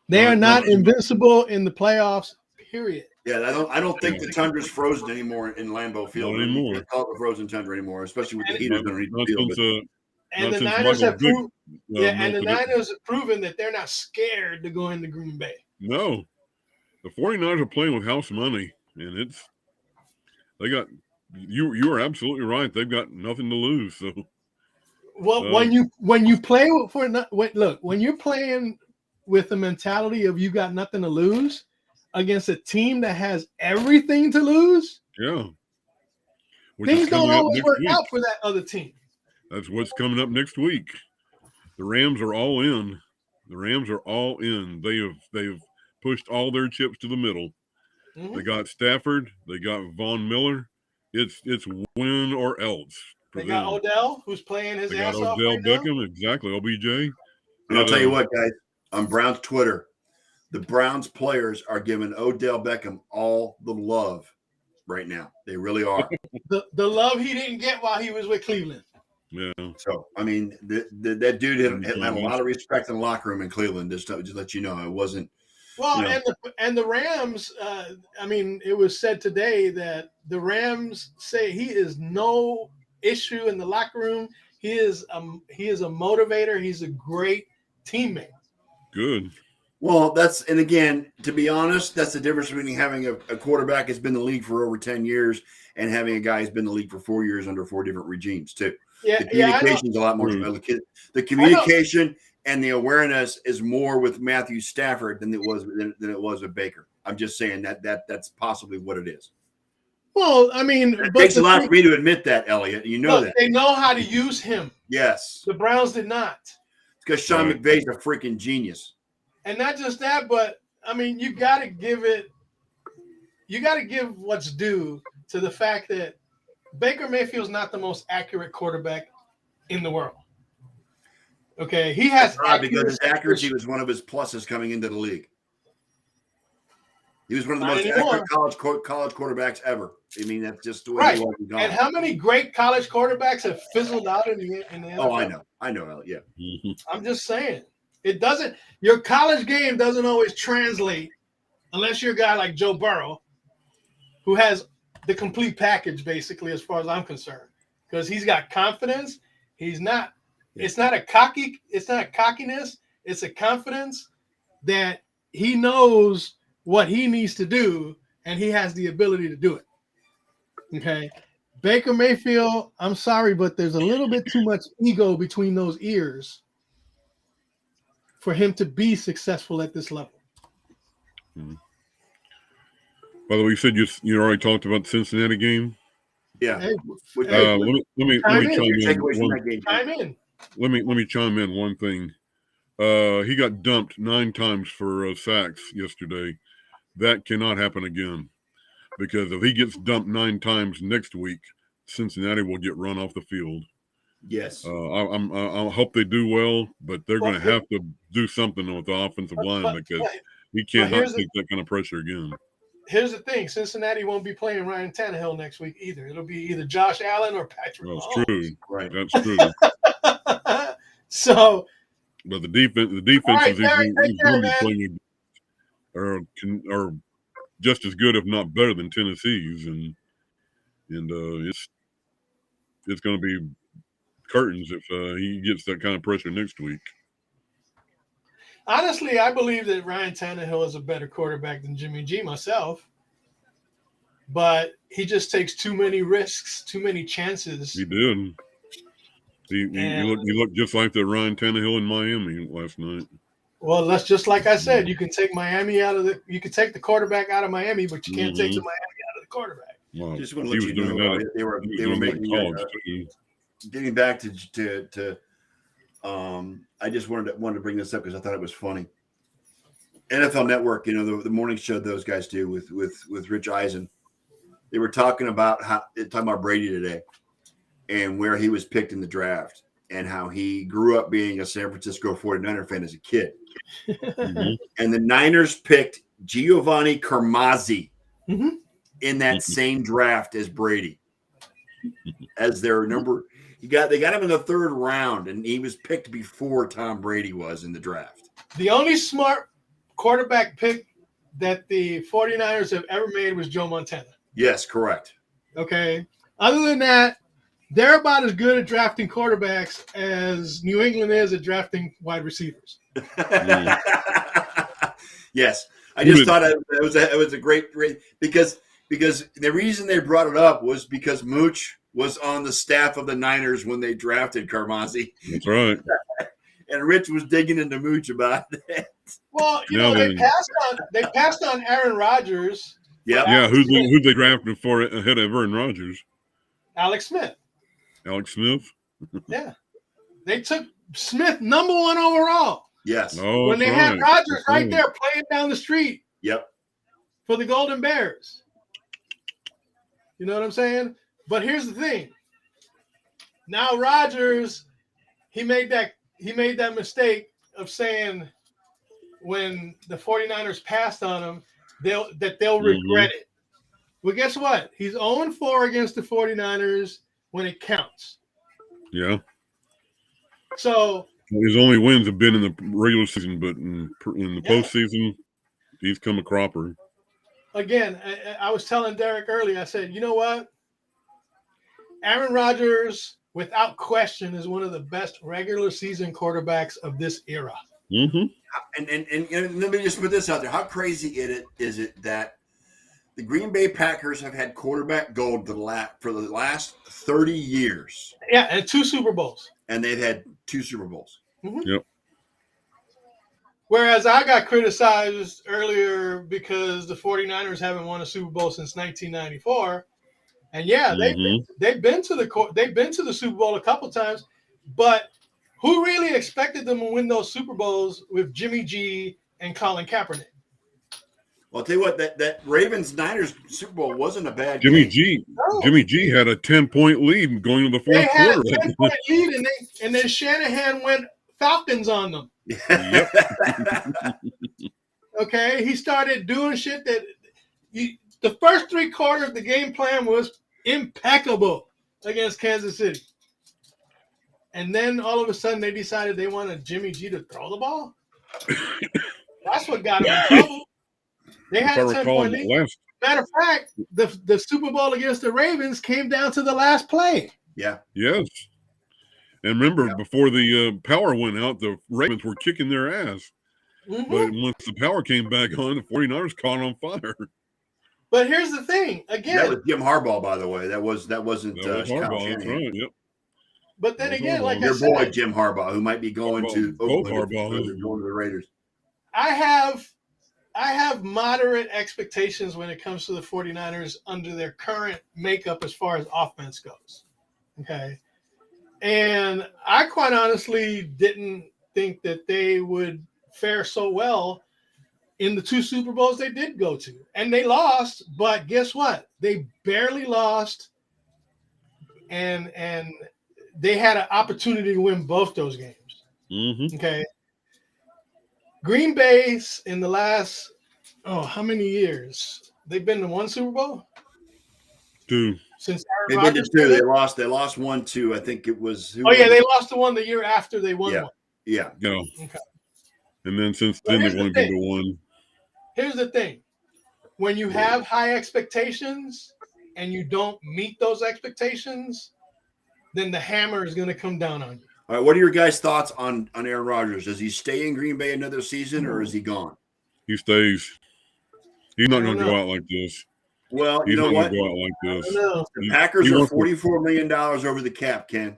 They are not invincible in the playoffs, period. Yeah, I don't think the tundra's frozen anymore in Lambeau Field. Not anymore. They call it the frozen tundra anymore, especially with the heaters underneath the field. And the Niners have proven, the Niners have proven that they're not scared to go into Green Bay. No, the 49ers are playing with house money, and they got you are absolutely right. They've got nothing to lose. So, well, when you play when you're playing with the mentality of you got nothing to lose against a team that has everything to lose, things don't always work out for that other team. That's what's coming up next week. The Rams are all in. They've pushed all their chips to the middle. Mm-hmm. They got Stafford. They got Von Miller. It's win or else. They got Odell, who's playing his ass off. Odell Beckham, exactly. OBJ. And I'll tell you what, guys. On Browns Twitter, the Browns players are giving Odell Beckham all the love right now. They really are. the love he didn't get while he was with Cleveland. Yeah. So I mean, that dude had a lot of respect in the locker room in Cleveland. Just let you know, it wasn't. Well, and the Rams. I mean, it was said today that the Rams say he is no issue in the locker room. He is a motivator. He's a great teammate. Good. Well, and again, to be honest, that's the difference between having a quarterback that's been in the league for over 10 years and having a guy who's been in the league for 4 years under 4 different regimes too. Yeah, the communication's a lot more. The communication and the awareness is more with Matthew Stafford than it was with Baker. I'm just saying that's possibly what it is. Well, I mean, it takes a lot for me to admit that, Elliot. You know that they know how to use him. Yes, the Browns did not. It's because Sean McVay's a freaking genius. And not just that, but I mean, you got to give what's due to the fact that Baker Mayfield's not the most accurate quarterback in the world. Okay, he has because his accuracy was one of his pluses coming into the league. He was one of the most accurate college quarterbacks ever. I mean, that's just the way he was. And how many great college quarterbacks have fizzled out in the NFL? Oh, I know, yeah. I'm just saying. It doesn't. Your college game doesn't always translate unless you're a guy like Joe Burrow, who has the complete package, basically, as far as I'm concerned, because he's got confidence. He's not. It's not a cocky. It's not a cockiness. It's a confidence that he knows what he needs to do, and he has the ability to do it. Okay, Baker Mayfield. I'm sorry, but there's a little bit too much ego between those ears for him to be successful at this level. Mm-hmm. By the way, you said you already talked about the Cincinnati game. Yeah. Let me chime in. Let me chime in one thing. He got dumped 9 times for sacks yesterday. That cannot happen again, because if he gets dumped 9 times next week, Cincinnati will get run off the field. Yes. I hope they do well, but they're going to have to do something with the offensive line because he cannot take that kind of pressure again. Here's the thing: Cincinnati won't be playing Ryan Tannehill next week either. It'll be either Josh Allen or Patrick Mahomes. That's true. Right. That's true. So, but the defense is going to be playing are just as good, if not better, than Tennessee's, and it's going to be curtains if he gets that kind of pressure next week. Honestly, I believe that Ryan Tannehill is a better quarterback than Jimmy G myself. but he just takes too many risks, too many chances. He did. He looked just like the Ryan Tannehill in Miami last night. Well, that's just like I said. You can take you can take the quarterback out of Miami, but you can't take the Miami out of the quarterback. Wow. Just want to let you know they were making getting back to I just wanted to bring this up because I thought it was funny. NFL Network, the morning show those guys do with Rich Eisen. They were talking about Brady today and where he was picked in the draft and how he grew up being a San Francisco 49er fan as a kid. And the Niners picked Giovanni Carmazzi in that same draft as Brady as their number. They got him in the 3rd round, and he was picked before Tom Brady was in the draft. The only smart quarterback pick that the 49ers have ever made was Joe Montana. Yes, correct. Okay. Other than that, they're about as good at drafting quarterbacks as New England is at drafting wide receivers. Yes. I just thought it was a great because the reason they brought it up was because Mooch was on the staff of the Niners when they drafted Carmazzi. That's right. And Rich was digging into Mooch about it. Well, they passed on Aaron Rodgers. Yeah. Who'd they draft before ahead of Aaron Rodgers? Alex Smith. Alex Smith? Yeah. They took Smith number 1 overall. Yes. Oh, when they had Rodgers right there playing down the street. Yep. For the Golden Bears. You know what I'm saying? But here's the thing. Now Rodgers, he made that mistake of saying when the 49ers passed on him, they'll regret it. Well, guess what? He's 0-4 against the 49ers when it counts. Yeah. So his only wins have been in the regular season, but in the postseason, he's come a cropper. Again, I was telling Derek earlier, I said, you know what? Aaron Rodgers, without question, is one of the best regular season quarterbacks of this era. And let me just put this out there. How crazy is it that the Green Bay Packers have had quarterback gold for the last 30 years? Yeah, and 2 Super Bowls. And they've had 2 Super Bowls. Yep. Whereas I got criticized earlier because the 49ers haven't won a Super Bowl since 1994. And they've been to the Super Bowl a couple times, but who really expected them to win those Super Bowls with Jimmy G and Colin Kaepernick? Well, I'll tell you what, that Ravens-Niners Super Bowl wasn't a bad Jimmy game. G. No. Jimmy G had a 10-point lead going to the fourth quarter. They had a 10-point lead, and then Shanahan went Falcons on them. Yep. Okay, he started doing shit that the first 3 quarters, the game plan was impeccable against Kansas City. And then all of a sudden they decided they wanted Jimmy G to throw the ball. That's what got him in trouble. They had a 10-point lead. Matter of fact, the Super Bowl against the Ravens came down to the last play. Yeah. Yes. And remember, before the power went out, the Ravens were kicking their ass. But once the power came back on, the 49ers caught on fire. But here's the thing. Again, that was Jim Harbaugh, by the way. That wasn't Harbaugh. That's right. Yep. But then again, like your I said, boy Jim Harbaugh, who might be going to Oakland, going to the Raiders. I have moderate expectations when it comes to the 49ers under their current makeup as far as offense goes. Okay. And I quite honestly didn't think that they would fare so well in the 2 Super Bowls they did go to. And they lost, but guess what? They barely lost. And they had an opportunity to win both those games. Okay. Green Bay's in the last, how many years? They've been to 1 Super Bowl? 2. Since Aaron Rodgers been to 2. They lost 1, 2. I think it was. They lost the one the year after they won one. Yeah. Yeah. Okay. And then since then they've only been to 1. Here's the thing. When you have high expectations and you don't meet those expectations, then the hammer is going to come down on you. All right, what are your guys' thoughts on Aaron Rodgers? Does he stay in Green Bay another season, or is he gone? He stays. He's not going to go out like this. Well, He's you know not what? going to go out like I this. don't know. The Packers he are wants to- $44 million over the cap, Ken.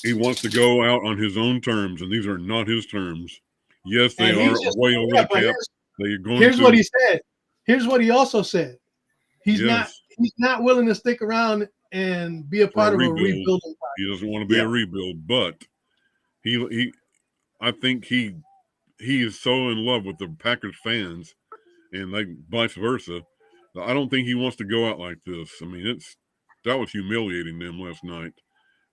He wants to go out on his own terms, and these are not his terms. Yes, they And are he's just way over the but cap. They're going here's to. what he said. Here's what he also said. He's Yes. not willing to stick around and be a For a part of a rebuild. rebuilding process. He doesn't want to be a rebuild, but I think he is so in love with the Packers fans, and like vice versa. I don't think he wants to go out like this. I mean, that was humiliating them last night,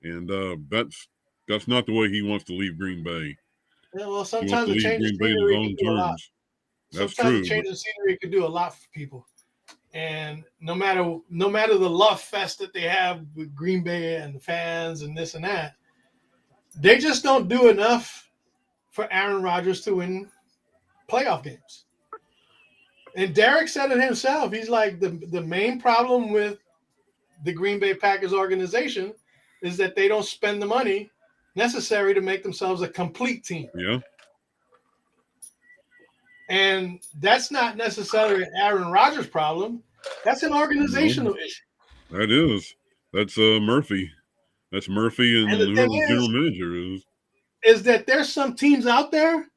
and that's not the way he wants to leave Green Bay. Yeah, well, He wants sometimes to a leave change of Green Bay in his scenery own can do a lot. terms. That's Sometimes true. a change of scenery can do a lot for people. And no matter the love fest that they have with Green Bay and the fans and this and that, they just don't do enough for Aaron Rodgers to win playoff games. And Derek said it himself. He's like, the main problem with the Green Bay Packers organization is that they don't spend the money necessary to make themselves a complete team. Yeah. And that's not necessarily an Aaron Rodgers problem. That's an organizational issue. That is. That's Murphy. That's Murphy and the whoever thing the general manager is that there's some teams out there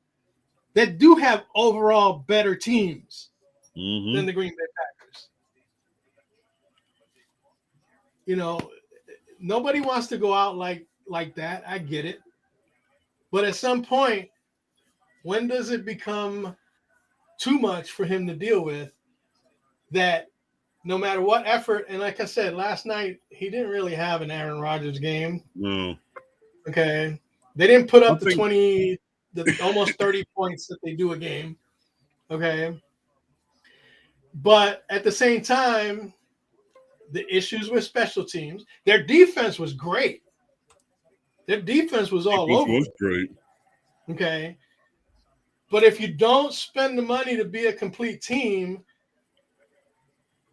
that do have overall better teams than the Green Bay Packers. You know, nobody wants to go out like that. I get it. But at some point, when does it become too much for him to deal with that no matter what effort, and like I said, last night, he didn't really have an Aaron Rodgers game. No. Okay. They didn't put up the almost 30 points that they do a game. Okay. But at the same time, the issues with special teams, their defense was great. Their defense was all over. Was great. Okay. But if you don't spend the money to be a complete team,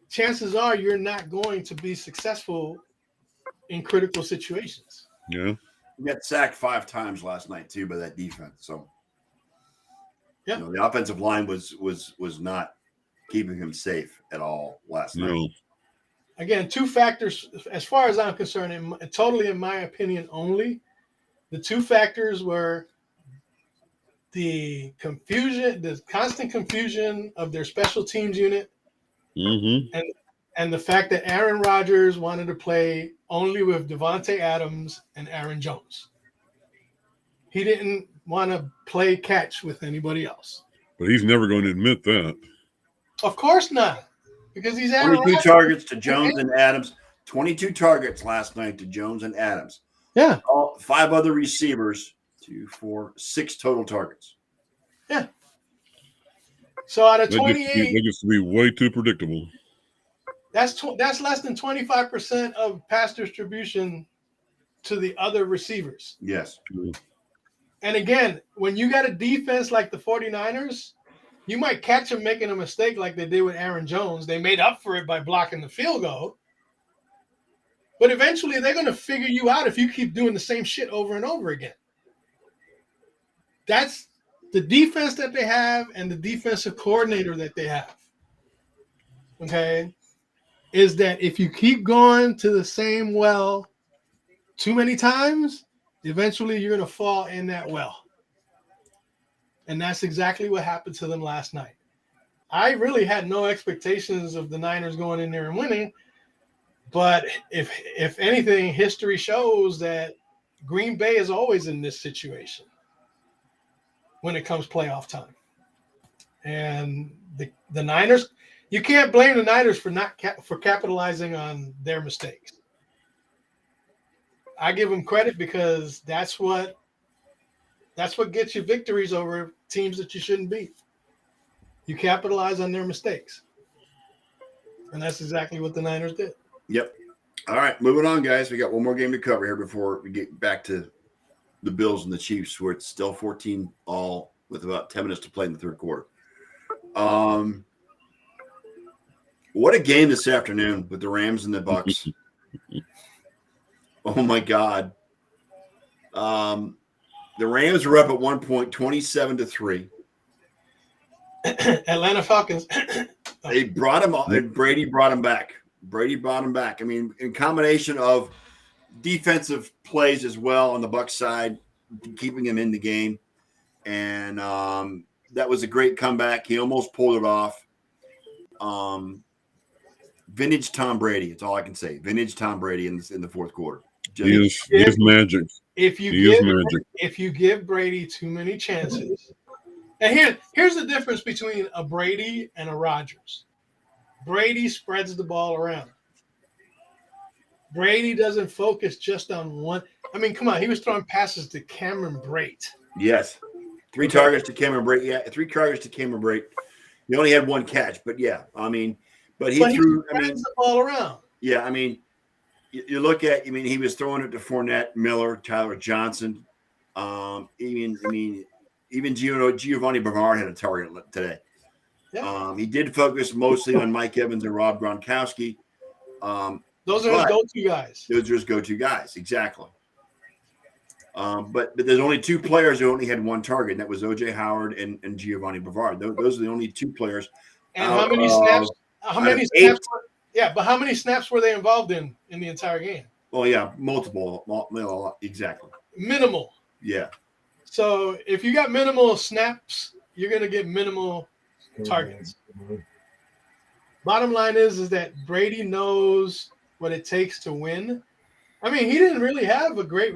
chances are you're not going to be successful in critical situations. Yeah. He got sacked 5 times last night too by that defense. So yeah, the offensive line was not keeping him safe at all last night. Again, 2 factors, as far as I'm concerned, totally in my opinion only. The 2 factors were the confusion, the constant confusion of their special teams unit, and the fact that Aaron Rodgers wanted to play only with Devontae Adams and Aaron Jones. He didn't want to play catch with anybody else. But he's never going to admit that. Of course not, because he's Aaron 22 Rodgers. targets to Jones and Adams. 22 targets last night to Jones and Adams. Yeah. 5 other receivers. 2, 4, 6 total targets. Yeah. So out of 28, they just be way too predictable. That's less than 25% of pass distribution to the other receivers. Yes. And again, when you got a defense like the 49ers, you might catch them making a mistake like they did with Aaron Jones. They made up for it by blocking the field goal. But eventually they're going to figure you out if you keep doing the same shit over and over again. That's the defense that they have and the defensive coordinator that they have. Okay? Is that if you keep going to the same well too many times, eventually you're going to fall in that well. And that's exactly what happened to them last night. I really had no expectations of the Niners going in there and winning. But if anything, history shows that Green Bay is always in this situation when it comes playoff time. And the Niners, you can't blame the Niners for capitalizing on their mistakes. I give them credit because that's what gets you victories over teams that you shouldn't beat. You capitalize on their mistakes. And that's exactly what the Niners did. Yep. All right, moving on, guys. We got one more game to cover here before we get back to the Bills and the Chiefs, where it's still 14-all with about 10 minutes to play in the third quarter. What a game this afternoon with the Rams and the Bucks. Oh, my God. The Rams were up at one point, 27-3. Atlanta Falcons. They brought him on, and Brady brought him back. Brady brought him back. I mean, in combination of defensive plays as well on the Bucs side, keeping him in the game, and that was a great comeback. He almost pulled it off. Vintage Tom Brady. It's all I can say. Vintage Tom Brady in the fourth quarter. He is magic. If you give Brady too many chances, and here's the difference between a Brady and a Rodgers. Brady spreads the ball around. Brady doesn't focus just on one. I mean, come on. He was throwing passes to Cameron Brate. Yes. 3 targets to Cameron Brate. Yeah, 3 targets to Cameron Brate. He only had 1 catch, but yeah, I mean, but he threw. I mean, the ball around. Yeah, I mean, you look at. I mean, he was throwing it to Fournette, Miller, Tyler Johnson. Even Giovanni Bernard had a target today. Yeah. He did focus mostly on Mike Evans and Rob Gronkowski. Those are his go-to guys. Those are his go-to guys, exactly. But there's only 2 players who only had 1 target, and that was O.J. Howard and Giovanni Bernard. Those are the only 2 players. And how many snaps? How many snaps? But how many snaps were they involved in the entire game? Well, yeah, multiple, exactly. Minimal. Yeah. So if you got minimal snaps, you're going to get minimal targets. Bottom line is that Brady knows what it takes to win. I mean, he didn't really have a great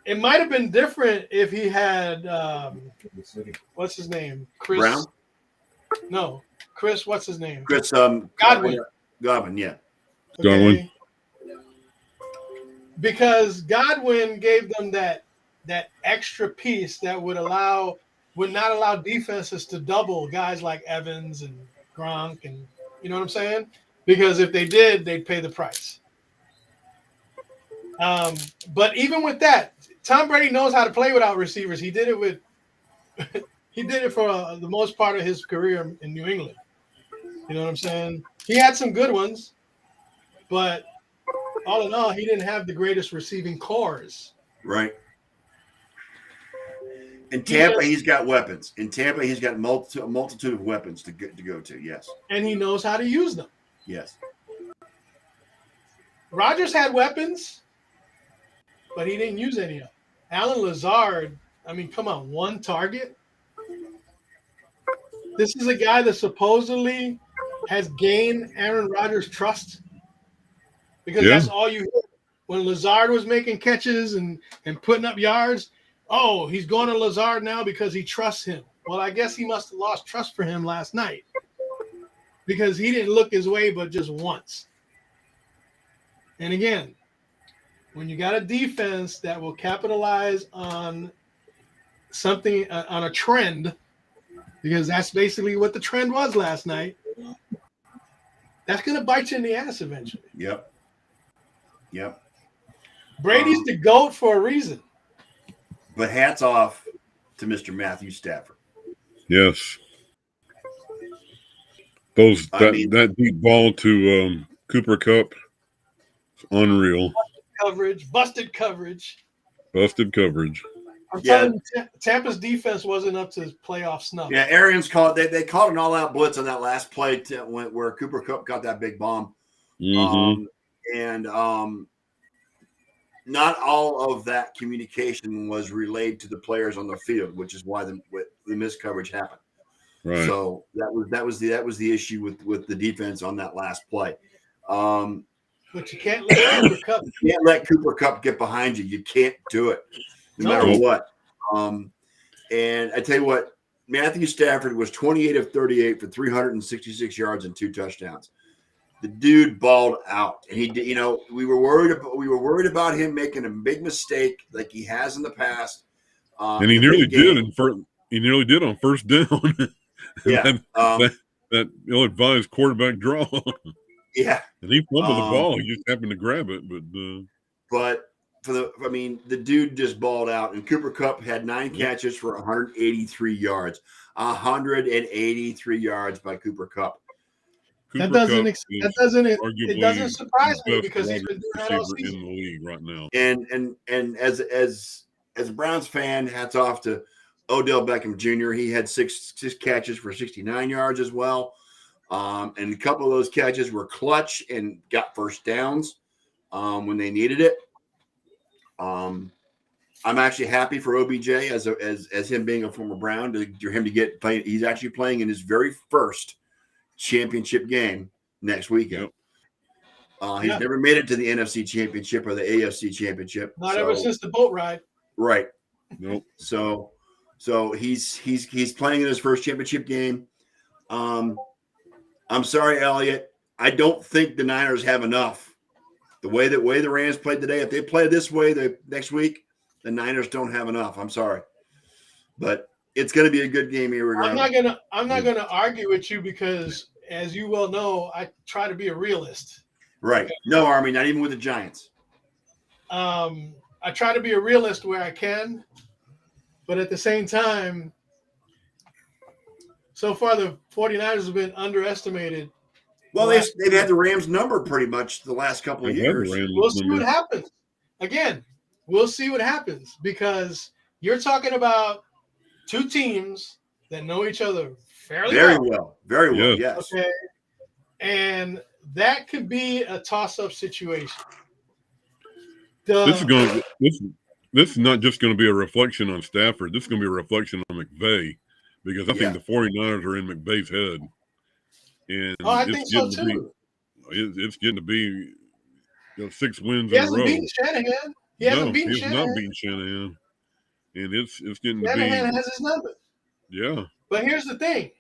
it might have been different if he had what's his name? Chris Brown? No. Chris, what's his name? Chris Godwin. Godwin, yeah. Okay. Godwin. Because Godwin gave them that extra piece that would not allow defenses to double guys like Evans and Gronk, and you know what I'm saying? Because if they did, they'd pay the price. But even with that, Tom Brady knows how to play without receivers. He did it for the most part of his career in New England. You know what I'm saying? He had some good ones, but all in all, he didn't have the greatest receiving cores. Right. In Tampa, he's got weapons. In Tampa, he's got a multitude of weapons to go to. Yes. And he knows how to use them. Yes. Rodgers had weapons, but he didn't use any of them. Alan Lazard, I mean, come on, 1 target. This is a guy that supposedly has gained Aaron Rodgers' trust, because that's all you hear. When Lazard was making catches and putting up yards, oh, he's going to Lazard now because he trusts him. Well, I guess he must have lost trust for him last night, because he didn't look his way but just once. And again, when you got a defense that will capitalize on something, on a trend, because that's basically what the trend was last night, that's going to bite you in the ass eventually. Yep. Brady's the GOAT for a reason. But hats off to Mr. Matthew Stafford. Yes. That deep ball to Cooper Kupp, unreal. Busted coverage. I'm telling you, Tampa's defense wasn't up to playoff snuff. Yeah, Arians called. They called an all-out blitz on that last play where Cooper Kupp got that big bomb. Mm-hmm. Not all of that communication was relayed to the players on the field, which is why the missed coverage happened. Right. So that was the issue with the defense on that last play. But you can't let Cooper Kupp. You can't let Cooper Kupp get behind you. You can't do it, no matter what. And I tell you what, Matthew Stafford was 28 of 38 for 366 yards and 2 touchdowns. The dude balled out, and he did. You know, we were worried about him making a big mistake like he has in the past. And he nearly did on first down. Yeah, that ill-advised quarterback draw. Yeah, and he fumbled the ball. He just happened to grab it, but the dude just balled out, and Cooper Kupp had 9 catches for 183 yards. 183 yards by Cooper Kupp. It doesn't surprise me, because he's been doing that all season in the league right now. And as a Browns fan, hats off to Odell Beckham Jr. He had six catches for 69 yards as well. And a couple of those catches were clutch and got first downs when they needed it. I'm actually happy for OBJ as him being a former Brown to him to get playing. He's actually playing in his very first championship game next weekend. He's never made it to the NFC Championship or the AFC Championship. Not ever since the boat ride. Right. Nope. So he's playing in his first championship game. I'm sorry, Elliot. I don't think the Niners have enough. The way the Rams played today, if they play this way the next week, the Niners don't have enough. I'm sorry, but it's going to be a good game here. I'm not gonna argue with you because, as you well know, I try to be a realist. Right? No, Army, not even with the Giants. I try to be a realist where I can, but at the same time, so far the 49ers have been underestimated. Well, they've had the Rams number pretty much the last couple of years. We'll see what happens. Again, we'll see what happens because you're talking about two teams that know each other very well. Very well, yes. Okay. And that could be a toss-up situation. This is not just going to be a reflection on Stafford. This is going to be a reflection on McVay because I think the 49ers are in McVay's head. And I think so too. It's getting to be 6 wins he in a row. He hasn't beaten Shanahan. He has not beaten Shanahan. And it's getting to be. Shanahan has his number. Yeah. But here's the thing.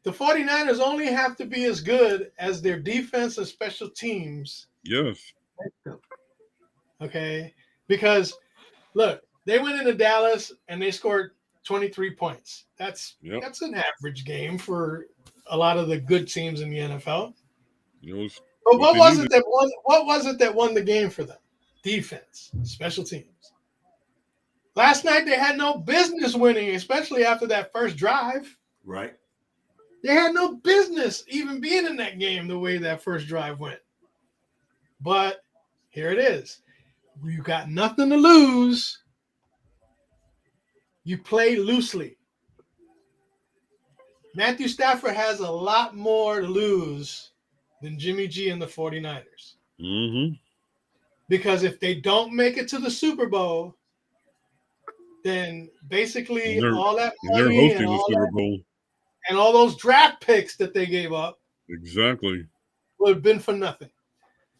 The 49ers only have to be as good as their defense and special teams. Yes. Okay? Because, look, they went into Dallas and they scored 23 points. That's an average game for a lot of the good teams in the NFL. But what was it that won the game for them? Defense, special teams. Last night they had no business winning, especially after that first drive. Right. They had no business even being in that game the way that first drive went. But here it is. You got nothing to lose. You play loosely. Matthew Stafford has a lot more to lose than Jimmy G and the 49ers. Mm-hmm. Because if they don't make it to the Super Bowl, then basically all that money they're hosting the Super Bowl. And all those draft picks that they gave up exactly would have been for nothing.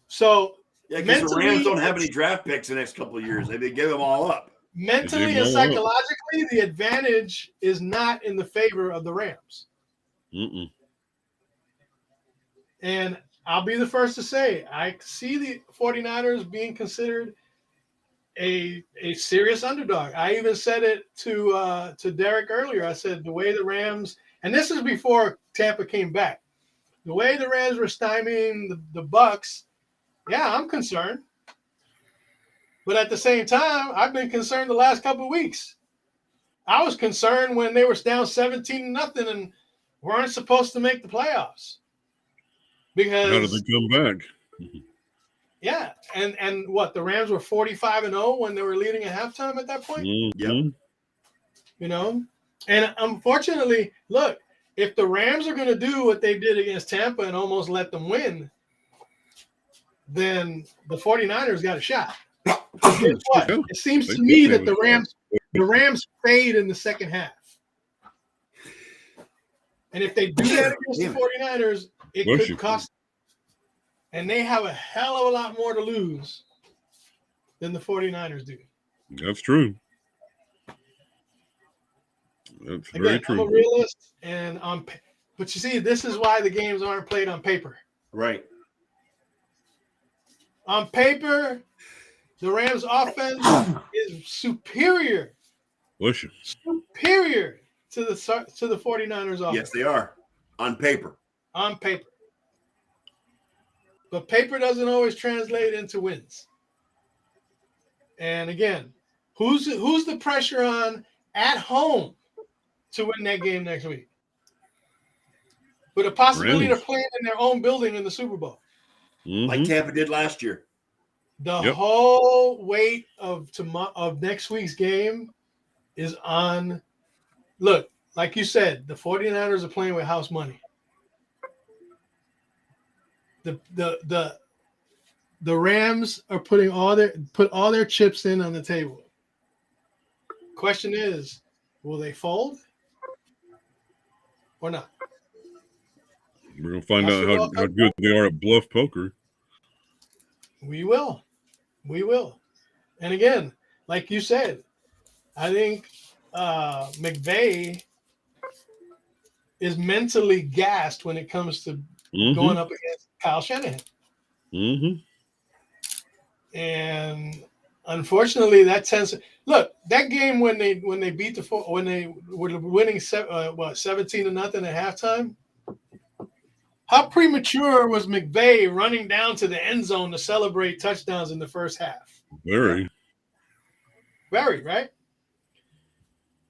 So because the Rams don't have any draft picks the next couple of years. They give them all up. Mentally and psychologically, the advantage is not in the favor of the Rams. Mm-mm. And I'll be the first to say, I see the 49ers being considered a serious underdog. I even said it to Derek earlier. I said the way the Rams, and this is before Tampa came back, the way the Rams were stymieing the Bucs, yeah, I'm concerned. But at the same time, I've been concerned the last couple of weeks. I was concerned when they were down 17-0 and weren't supposed to make the playoffs. Because how did they come back? Yeah, and what, the Rams were 45-0 when they were leading at halftime at that point? Mm-hmm. Yep. And unfortunately, look, if the Rams are going to do what they did against Tampa and almost let them win, then the 49ers got a shot. What? It seems to me that the Rams fade in the second half. And if they do that against the 49ers, it could cost them. And they have a hell of a lot more to lose than the 49ers do. That's true. That's very true. I'm a realist, but you see, this is why the games aren't played on paper. Right. On paper, the Rams' offense is superior. Superior to the 49ers' offense. Yes, they are. On paper. On paper. But paper doesn't always translate into wins. And again, who's the pressure on at home to win that game next week? With a possibility of playing in their own building in the Super Bowl. Mm-hmm. Like Tampa did last year. The whole weight of next week's game is on. Look, like you said, the 49ers are playing with house money. the Rams are put all their chips in on the table. Question is, will they fold or not? We're gonna find out how good they are at bluff poker. We will. And again, like you said, I think McVay is mentally gassed when it comes to going up against Kyle Shanahan. And unfortunately, that tends to look that game when they beat when they were winning 17-0 at halftime. How premature was McVay running down to the end zone to celebrate touchdowns in the first half? Very, right?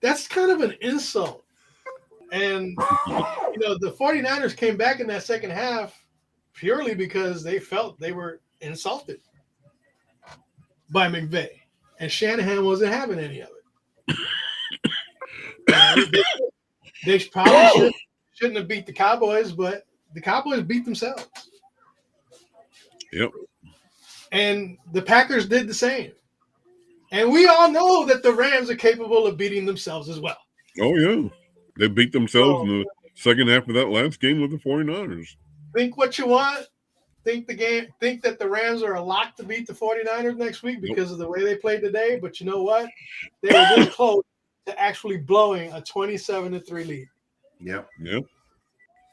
That's kind of an insult. And, the 49ers came back in that second half purely because they felt they were insulted by McVay. And Shanahan wasn't having any of it. They probably shouldn't have beat the Cowboys, but the Cowboys beat themselves. Yep. And the Packers did the same. And we all know that the Rams are capable of beating themselves as well. Oh, yeah. They beat themselves in the second half of that last game with the 49ers. Think what you want. Think that the Rams are a lock to beat the 49ers next week because of the way they played today. But you know what? They were this close to actually blowing a 27-3 lead. Yep.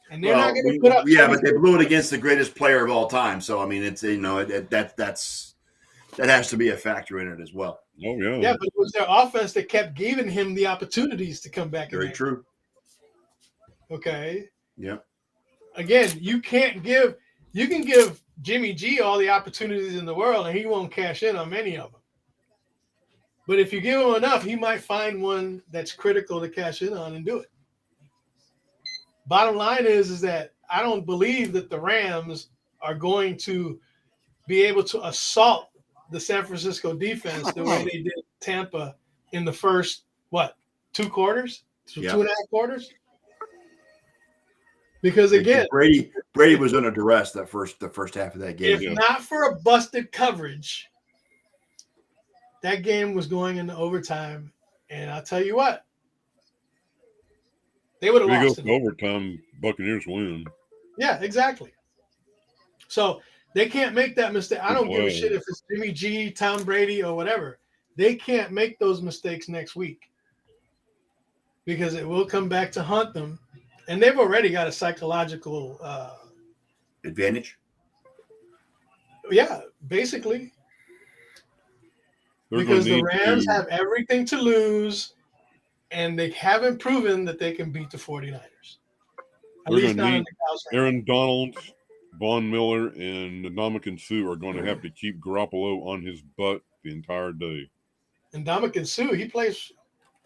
And they're not going to put up. Yeah, but they blew it against the greatest player of all time. So I mean, it's that has to be a factor in it as well. Oh yeah. Yeah, but it was their offense that kept giving him the opportunities to come back. Very true. Okay. Yep. Again, you can give Jimmy G all the opportunities in the world, and he won't cash in on many of them. But if you give him enough, he might find one that's critical to cash in on and do it. Bottom line is that I don't believe that the Rams are going to be able to assault the San Francisco defense the way they did Tampa in the first, 2 quarters? 2.5 quarters? Because again, Brady was under duress the first half of that game. If not for a busted coverage, that game was going into overtime. And I'll tell you what, they would have lost. If it goes to overtime, Buccaneers win. Yeah, exactly. So they can't make that mistake. I don't give a shit if it's Jimmy G, Tom Brady, or whatever. They can't make those mistakes next week because it will come back to haunt them. And they've already got a psychological advantage. Yeah, basically. Because the Rams have everything to lose, and they haven't proven that they can beat the 49ers. At least not in the Cows. Aaron Donald, Von Miller, and Ndamukong Suh are going to have to keep Garoppolo on his butt the entire day. And Ndamukong Suh, he plays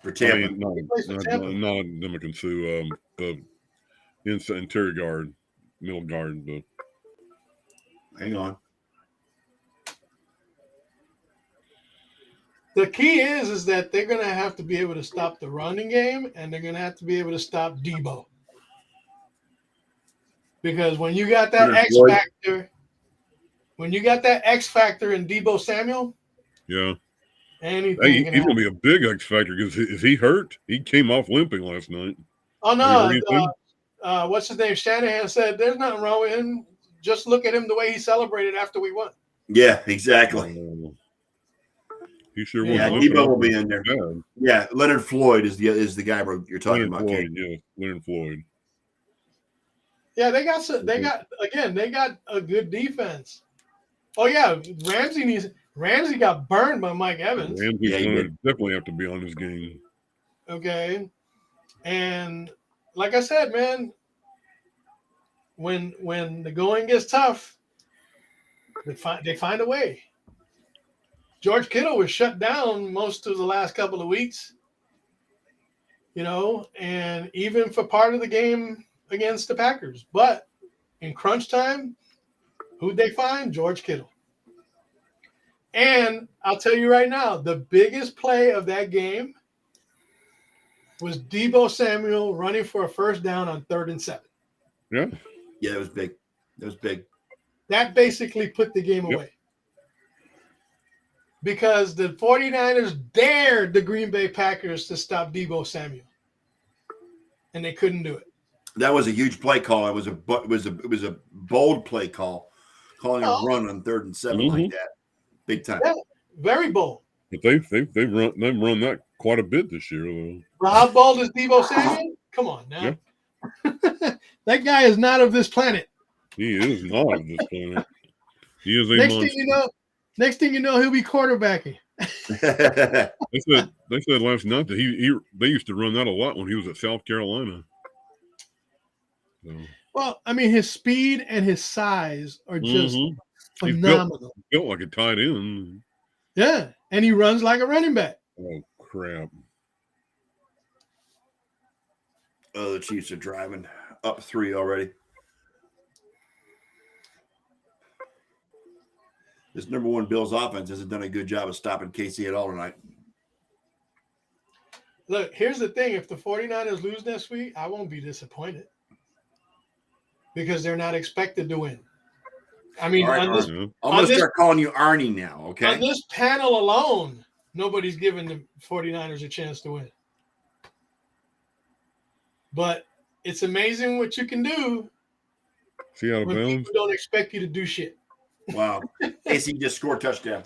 for Tampa. Not Ndamukong Suh, the interior guard, middle guard. Hang on. The key is that they're going to have to be able to stop the running game, and they're going to have to be able to stop Debo. Because when you got that X factor in Debo Samuel, yeah, he's going to be a big X factor because is he hurt? He came off limping last night. Oh no, what's his name? Shanahan said there's nothing wrong with him. Just look at him the way he celebrated after we won. Yeah, exactly. He sure was. Yeah, Debo will be in there. Bad. Yeah, Leonard Floyd is the guy you're talking about. Leonard Floyd. Yeah, they got a good defense. Oh yeah, Ramsey got burned by Mike Evans. Ramsey's going to definitely have to be on his game. Okay, and like I said, man, when the going gets tough, they find a way. George Kittle was shut down most of the last couple of weeks, and even for part of the game against the Packers. But in crunch time, who'd they find? George Kittle. And I'll tell you right now, the biggest play of that game was Debo Samuel running for a first down on 3rd and 7. Yeah. Yeah, it was big. that basically put the game away. Because the 49ers dared the Green Bay Packers to stop Deebo Samuel. And they couldn't do it. That was a huge play call. It was a bold play call, calling a run on 3rd and 7 like that. Big time. Yeah, very bold. But they've run that quite a bit this year, though. Well, how bold is Deebo Samuel? Come on now. Yeah. That guy is not of this planet. He is not of this planet. He is a next monster. Next thing you know, he'll be quarterbacking. They said last night that they used to run that a lot when he was at South Carolina. So. Well, I mean, his speed and his size are just phenomenal. He's built like a tight end. Yeah, and he runs like a running back. Oh, crap. Oh, the Chiefs are driving up 3 already. This number 1 Bills offense hasn't done a good job of stopping KC at all tonight. Look, here's the thing. If the 49ers lose next week, I won't be disappointed. Because they're not expected to win. I mean, right, I'm going to start calling you Arnie now, okay? On this panel alone, nobody's giving the 49ers a chance to win. But it's amazing what you can do See out of when bounds? people don't expect you to do shit. Wow. AC just scored a touchdown.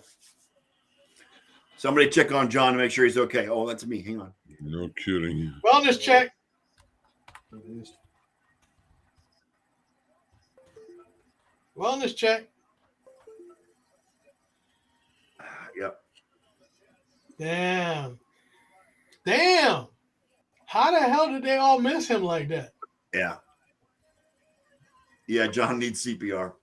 Somebody check on John to make sure he's okay. Oh, that's me. Hang on. No kidding. Wellness check. Wellness check. Yep. Damn. How the hell did they all miss him like that? Yeah. Yeah, John needs CPR.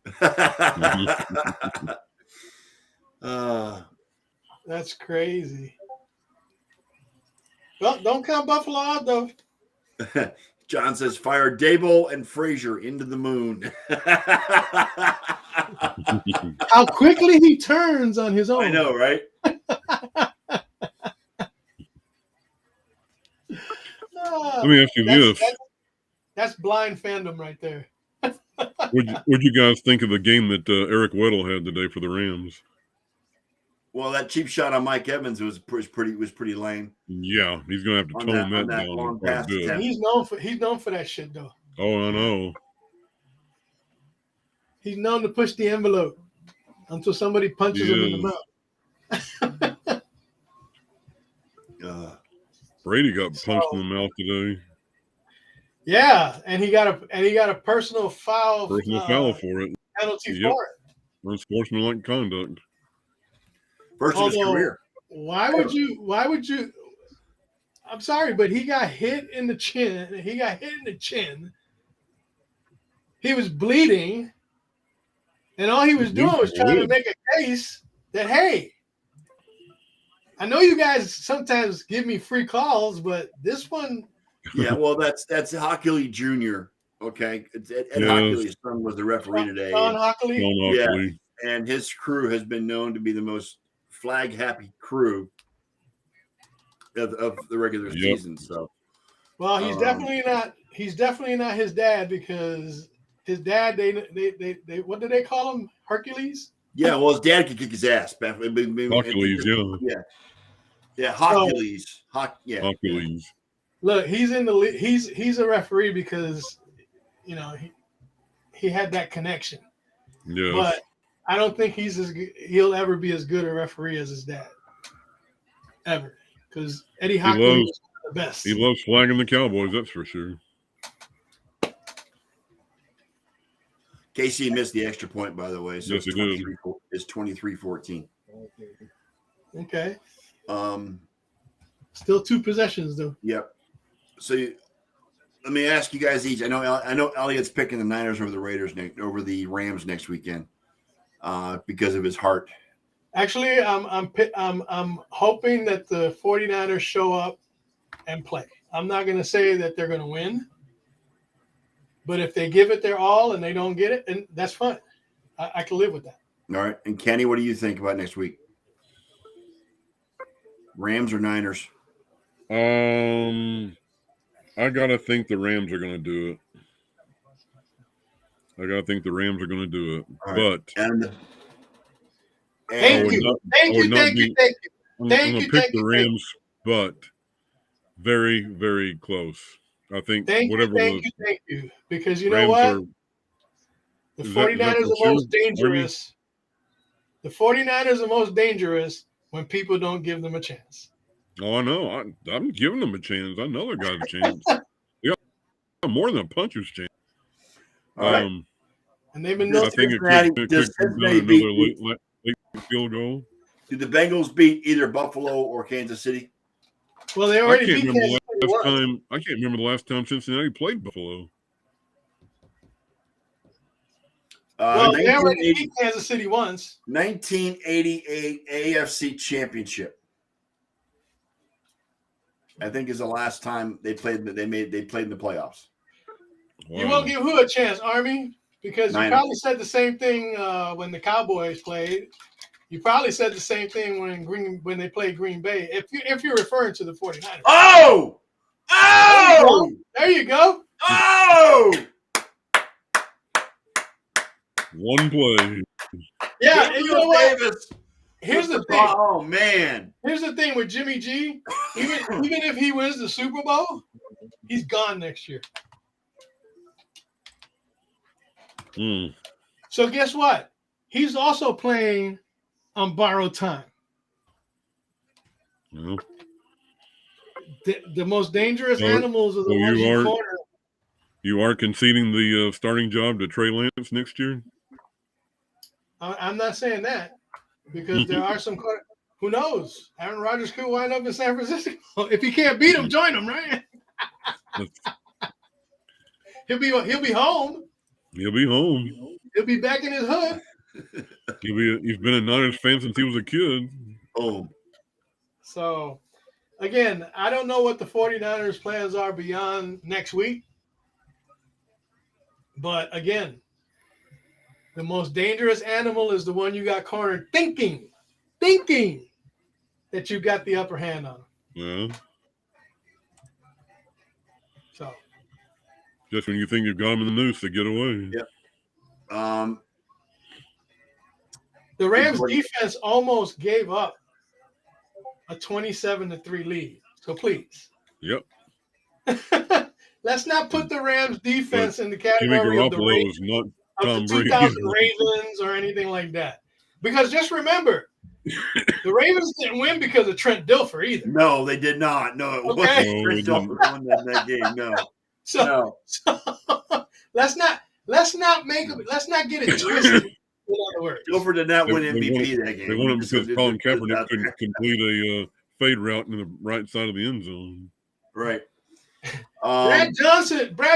That's crazy. Well, don't count Buffalo out, though. John says, fire Dable and Frazier into the moon. How quickly he turns on his own. I know, right? Let me ask you this. That's blind fandom right there. What'd you guys think of the game that Eric Weddle had today for the Rams? Well, that cheap shot on Mike Evans was pretty lame. Yeah, he's gonna have to tone that down quite a bit. He's known for that shit though. Oh, I know. He's known to push the envelope until somebody punches him in the mouth. Brady got punched in the mouth today. Yeah, and he got a personal foul. Foul for it. Penalty for it. Unsportsmanlike conduct. First of his career. Why would you? I'm sorry, but he got hit in the chin. He was bleeding, and all he was doing was trying to make a case that, hey, I know you guys sometimes give me free calls, but this one. Yeah, well, that's Hockley Jr. Okay, Ed Hockley's son was the referee today. Don Hockley. Yeah, and his crew has been known to be the most flag-happy crew of the regular season. So, well, he's definitely not. He's definitely not his dad, because his dad, they what do they call him? Hercules. Yeah, well, his dad could kick his ass. Hercules, yeah, Hercules. Hercules. Look, he's in the he's a referee because, he had that connection. Yeah. But I don't think he'll ever be as good a referee as his dad. Ever. Because Eddie Hockley is the best. He loves flagging the Cowboys, that's for sure. KC missed the extra point, by the way. So yes, it's 23-14. Okay. Still 2 possessions, though. Yep. So let me ask you guys each. I know Elliot's picking the Niners over the Rams next weekend because of his heart. Actually, I'm hoping that the 49ers show up and play. I'm not going to say that they're going to win, but if they give it their all and they don't get it, and that's fine. I can live with that. All right. And Kenny, what do you think about next week? Rams or Niners? I gotta think the Rams are gonna do it. I gotta think the Rams are going to do it, All right. but And I Thank would you. not. Thank I would you. not Thank be. you. Thank you. I'm Thank going you. to pick Thank the you. Thank Rams, but very, very close. I think Thank you. whatever Thank the you. Thank you. Because you know Rams what? are. The Is 49ers that are for sure, most dangerous. The 49ers are most dangerous when people don't give them a chance. Oh, I know. I'm giving them a chance. I know they got a chance. They got more than a puncher's chance. all right. And they've been Does I known. think it Does could come down Cincinnati to beat? another late field goal. Do the Bengals beat either Buffalo or Kansas City? Well, they I already can't beat remember Kansas the City last once. time. I can't remember the last time Cincinnati played Buffalo. Well, they already 1980 beat Kansas City once. 1988 AFC Championship. I think is the last time they played. They played in the playoffs. Wow. You won't give who a chance, Army, because you Niners. probably said the same thing when the Cowboys played. You probably said the same thing when they played Green Bay. If you're referring to the 49ers. Oh! Oh! There you go. Oh! One play. Yeah, and you know what? Davis. Here's the thing. Oh man. Here's the thing with Jimmy G. Even if he wins the Super Bowl, he's gone next year. Mm. So guess what? He's also playing on borrowed time. No. The most dangerous So- animals are the so ones you you are- corner. You are conceding the starting job to Trey Lance next year? I'm not saying that because there are some. Who knows? Aaron Rodgers could wind up in San Francisco. If he can't beat him, join him, right? He'll be home. He'll be home. He'll be back in his hood. He's been a Niners fan since he was a kid. Oh. So, again, I don't know what the 49ers plans are beyond next week. But again, the most dangerous animal is the one you got cornered thinking that you got the upper hand on. Yeah. So Just when you think you've got him in the noose, they get away. Yeah. the Rams defense almost gave up a 27-3 lead. So please. Yep. Let's not put the Rams defense in the Jimmy category of the Garoppolo is not Tom Brady. 2000 Ravens or anything like that. Because just remember, the Ravens didn't win because of Trent Dilfer either. No, they did not. No, it Okay. wasn't. No, Chris they Dilfer won that game. No. So let's not get it twisted. In other words, Dilfer did not win They MVP that game. They won it because Colin Kaepernick out couldn't there. complete a fade route in the right side of the end zone. Right. Brad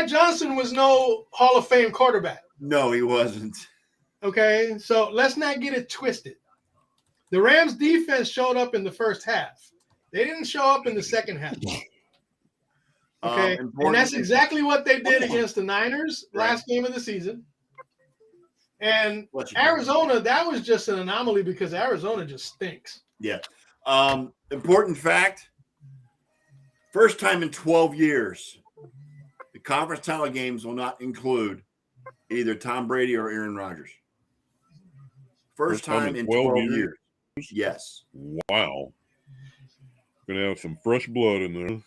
Johnson was no Hall of Fame quarterback. No, he wasn't. Okay, so let's not get it twisted. The Rams defense showed up in the first half. They didn't show up in the second half. Okay, and that's exactly what they did against the Niners last game of the season. And Arizona, that was just an anomaly because Arizona just stinks. Yeah. Important fact. First time in 12 years, the conference title games will not include either Tom Brady or Aaron Rodgers. First time in 12 years. Yes. Wow. Gonna have some fresh blood in there.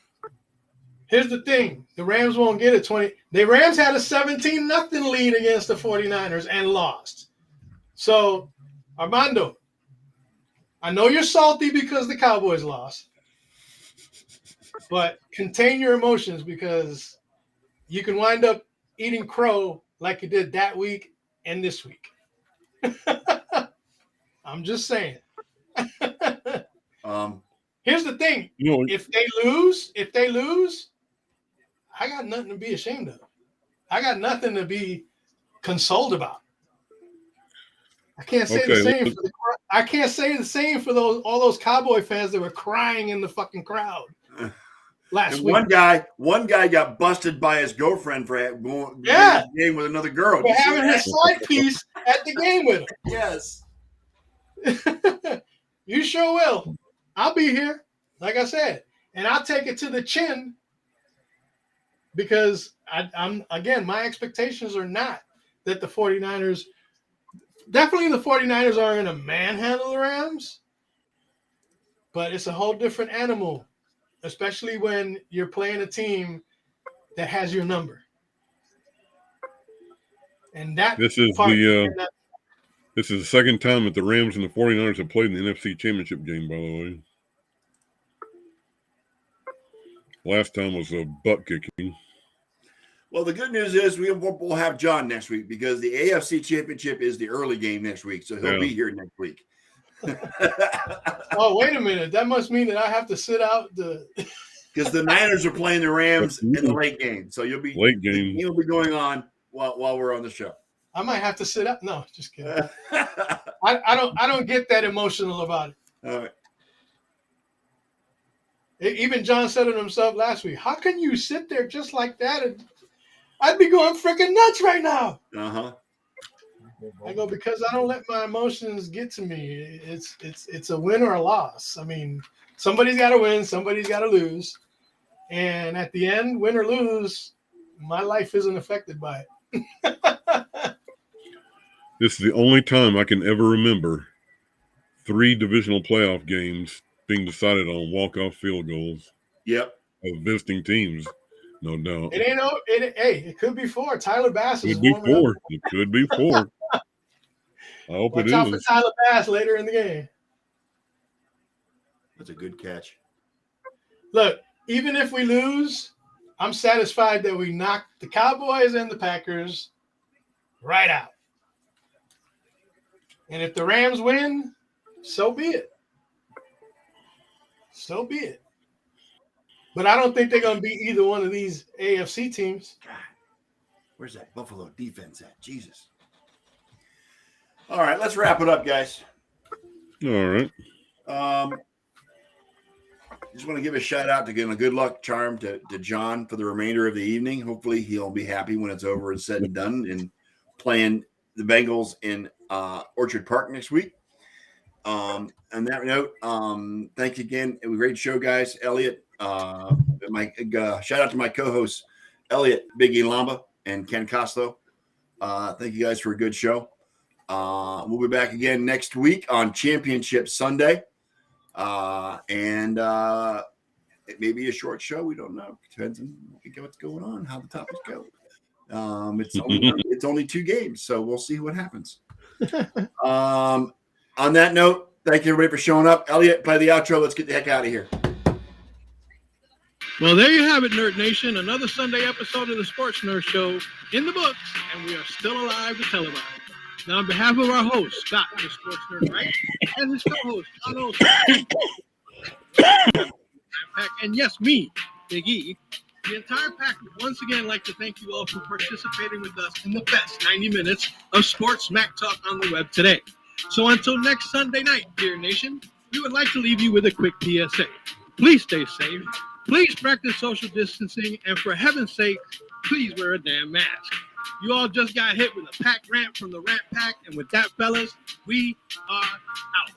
Here's the thing. The Rams won't get it 20. The Rams had a 17-0 lead against the 49ers and lost. So, Armando, I know you're salty because the Cowboys lost. But contain your emotions because you can wind up eating crow like you did that week and this week. I'm just saying. Here's the thing. If they lose, I got nothing to be ashamed of. I got nothing to be consoled about. I can't say the same for I can't say the same for all those Cowboy fans that were crying in the fucking crowd. Last week. One guy got busted by his girlfriend for going to the game with another girl. For having his side piece at the game with him. Yes. You sure will. I'll be here, like I said, and I'll take it to the chin because I'm again, my expectations are not that the 49ers are going to manhandle the Rams, but it's a whole different animal, especially when you're playing a team that has your number. And this is the second time that the Rams and the 49ers have played in the NFC Championship game, by the way. Last time was a butt kicking. Well, the good news is we'll have John next week because the AFC Championship is the early game next week, so he'll be here next week. Oh, wait a minute. That must mean that I have to sit out because the Niners are playing the Rams in the late game, so you'll be late game. He'll be going on while we're on the show. I might have to sit up. No, just kidding. I don't get that emotional about it. All right. Even John said it himself last week. How can you sit there just like that? And I'd be going freaking nuts right now. Uh-huh. I go, because I don't let my emotions get to me. It's a win or a loss. I mean, somebody's got to win, somebody's got to lose. And at the end, win or lose, my life isn't affected by it. This is the only time I can ever remember 3 divisional playoff games being decided on walk-off field goals. Yep. Of visiting teams, no doubt. It could be 4. Tyler Bass is It could be 4. I hope Watch it out is. for Tyler Bass later in the game. That's a good catch. Look, even if we lose, I'm satisfied that we knocked the Cowboys and the Packers right out. And if the Rams win, so be it. So be it. But I don't think they're going to beat either one of these AFC teams. God, where's that Buffalo defense at? Jesus. All right, let's wrap it up, guys. All right. Just want to give a shout out to give a good luck charm to John for the remainder of the evening. Hopefully he'll be happy when it's over and said and done and playing the Bengals in Orchard Park next week. On that note, thank you again. It was a great show, guys. Elliot, my shout out to my co-hosts, Elliot, Biggie Lamba, and Ken Costo. Thank you guys for a good show. We'll be back again next week on Championship Sunday. And it may be a short show. We don't know. Depends on what's going on, how the topics go. It's only 2 games, so we'll see what happens. On that note, thank you everybody for showing up. Elliot, play the outro. Let's get the heck out of here. Well, there you have it, Nerd Nation. Another Sunday episode of the Sports Nerd Show in the books, and we are still alive to televise. Now, on behalf of our host, Scott, the Sports Nerd, right, and his co-host, John Olson, and yes, me, Big E, the entire pack would once again like to thank you all for participating with us in the best 90 minutes of sports smack talk on the web today. So until next Sunday night, dear nation, we would like to leave you with a quick PSA. Please stay safe. Please practice social distancing. And for heaven's sake, please wear a damn mask. You all just got hit with a pack rant from the Rant Pack. And with that, fellas, we are out.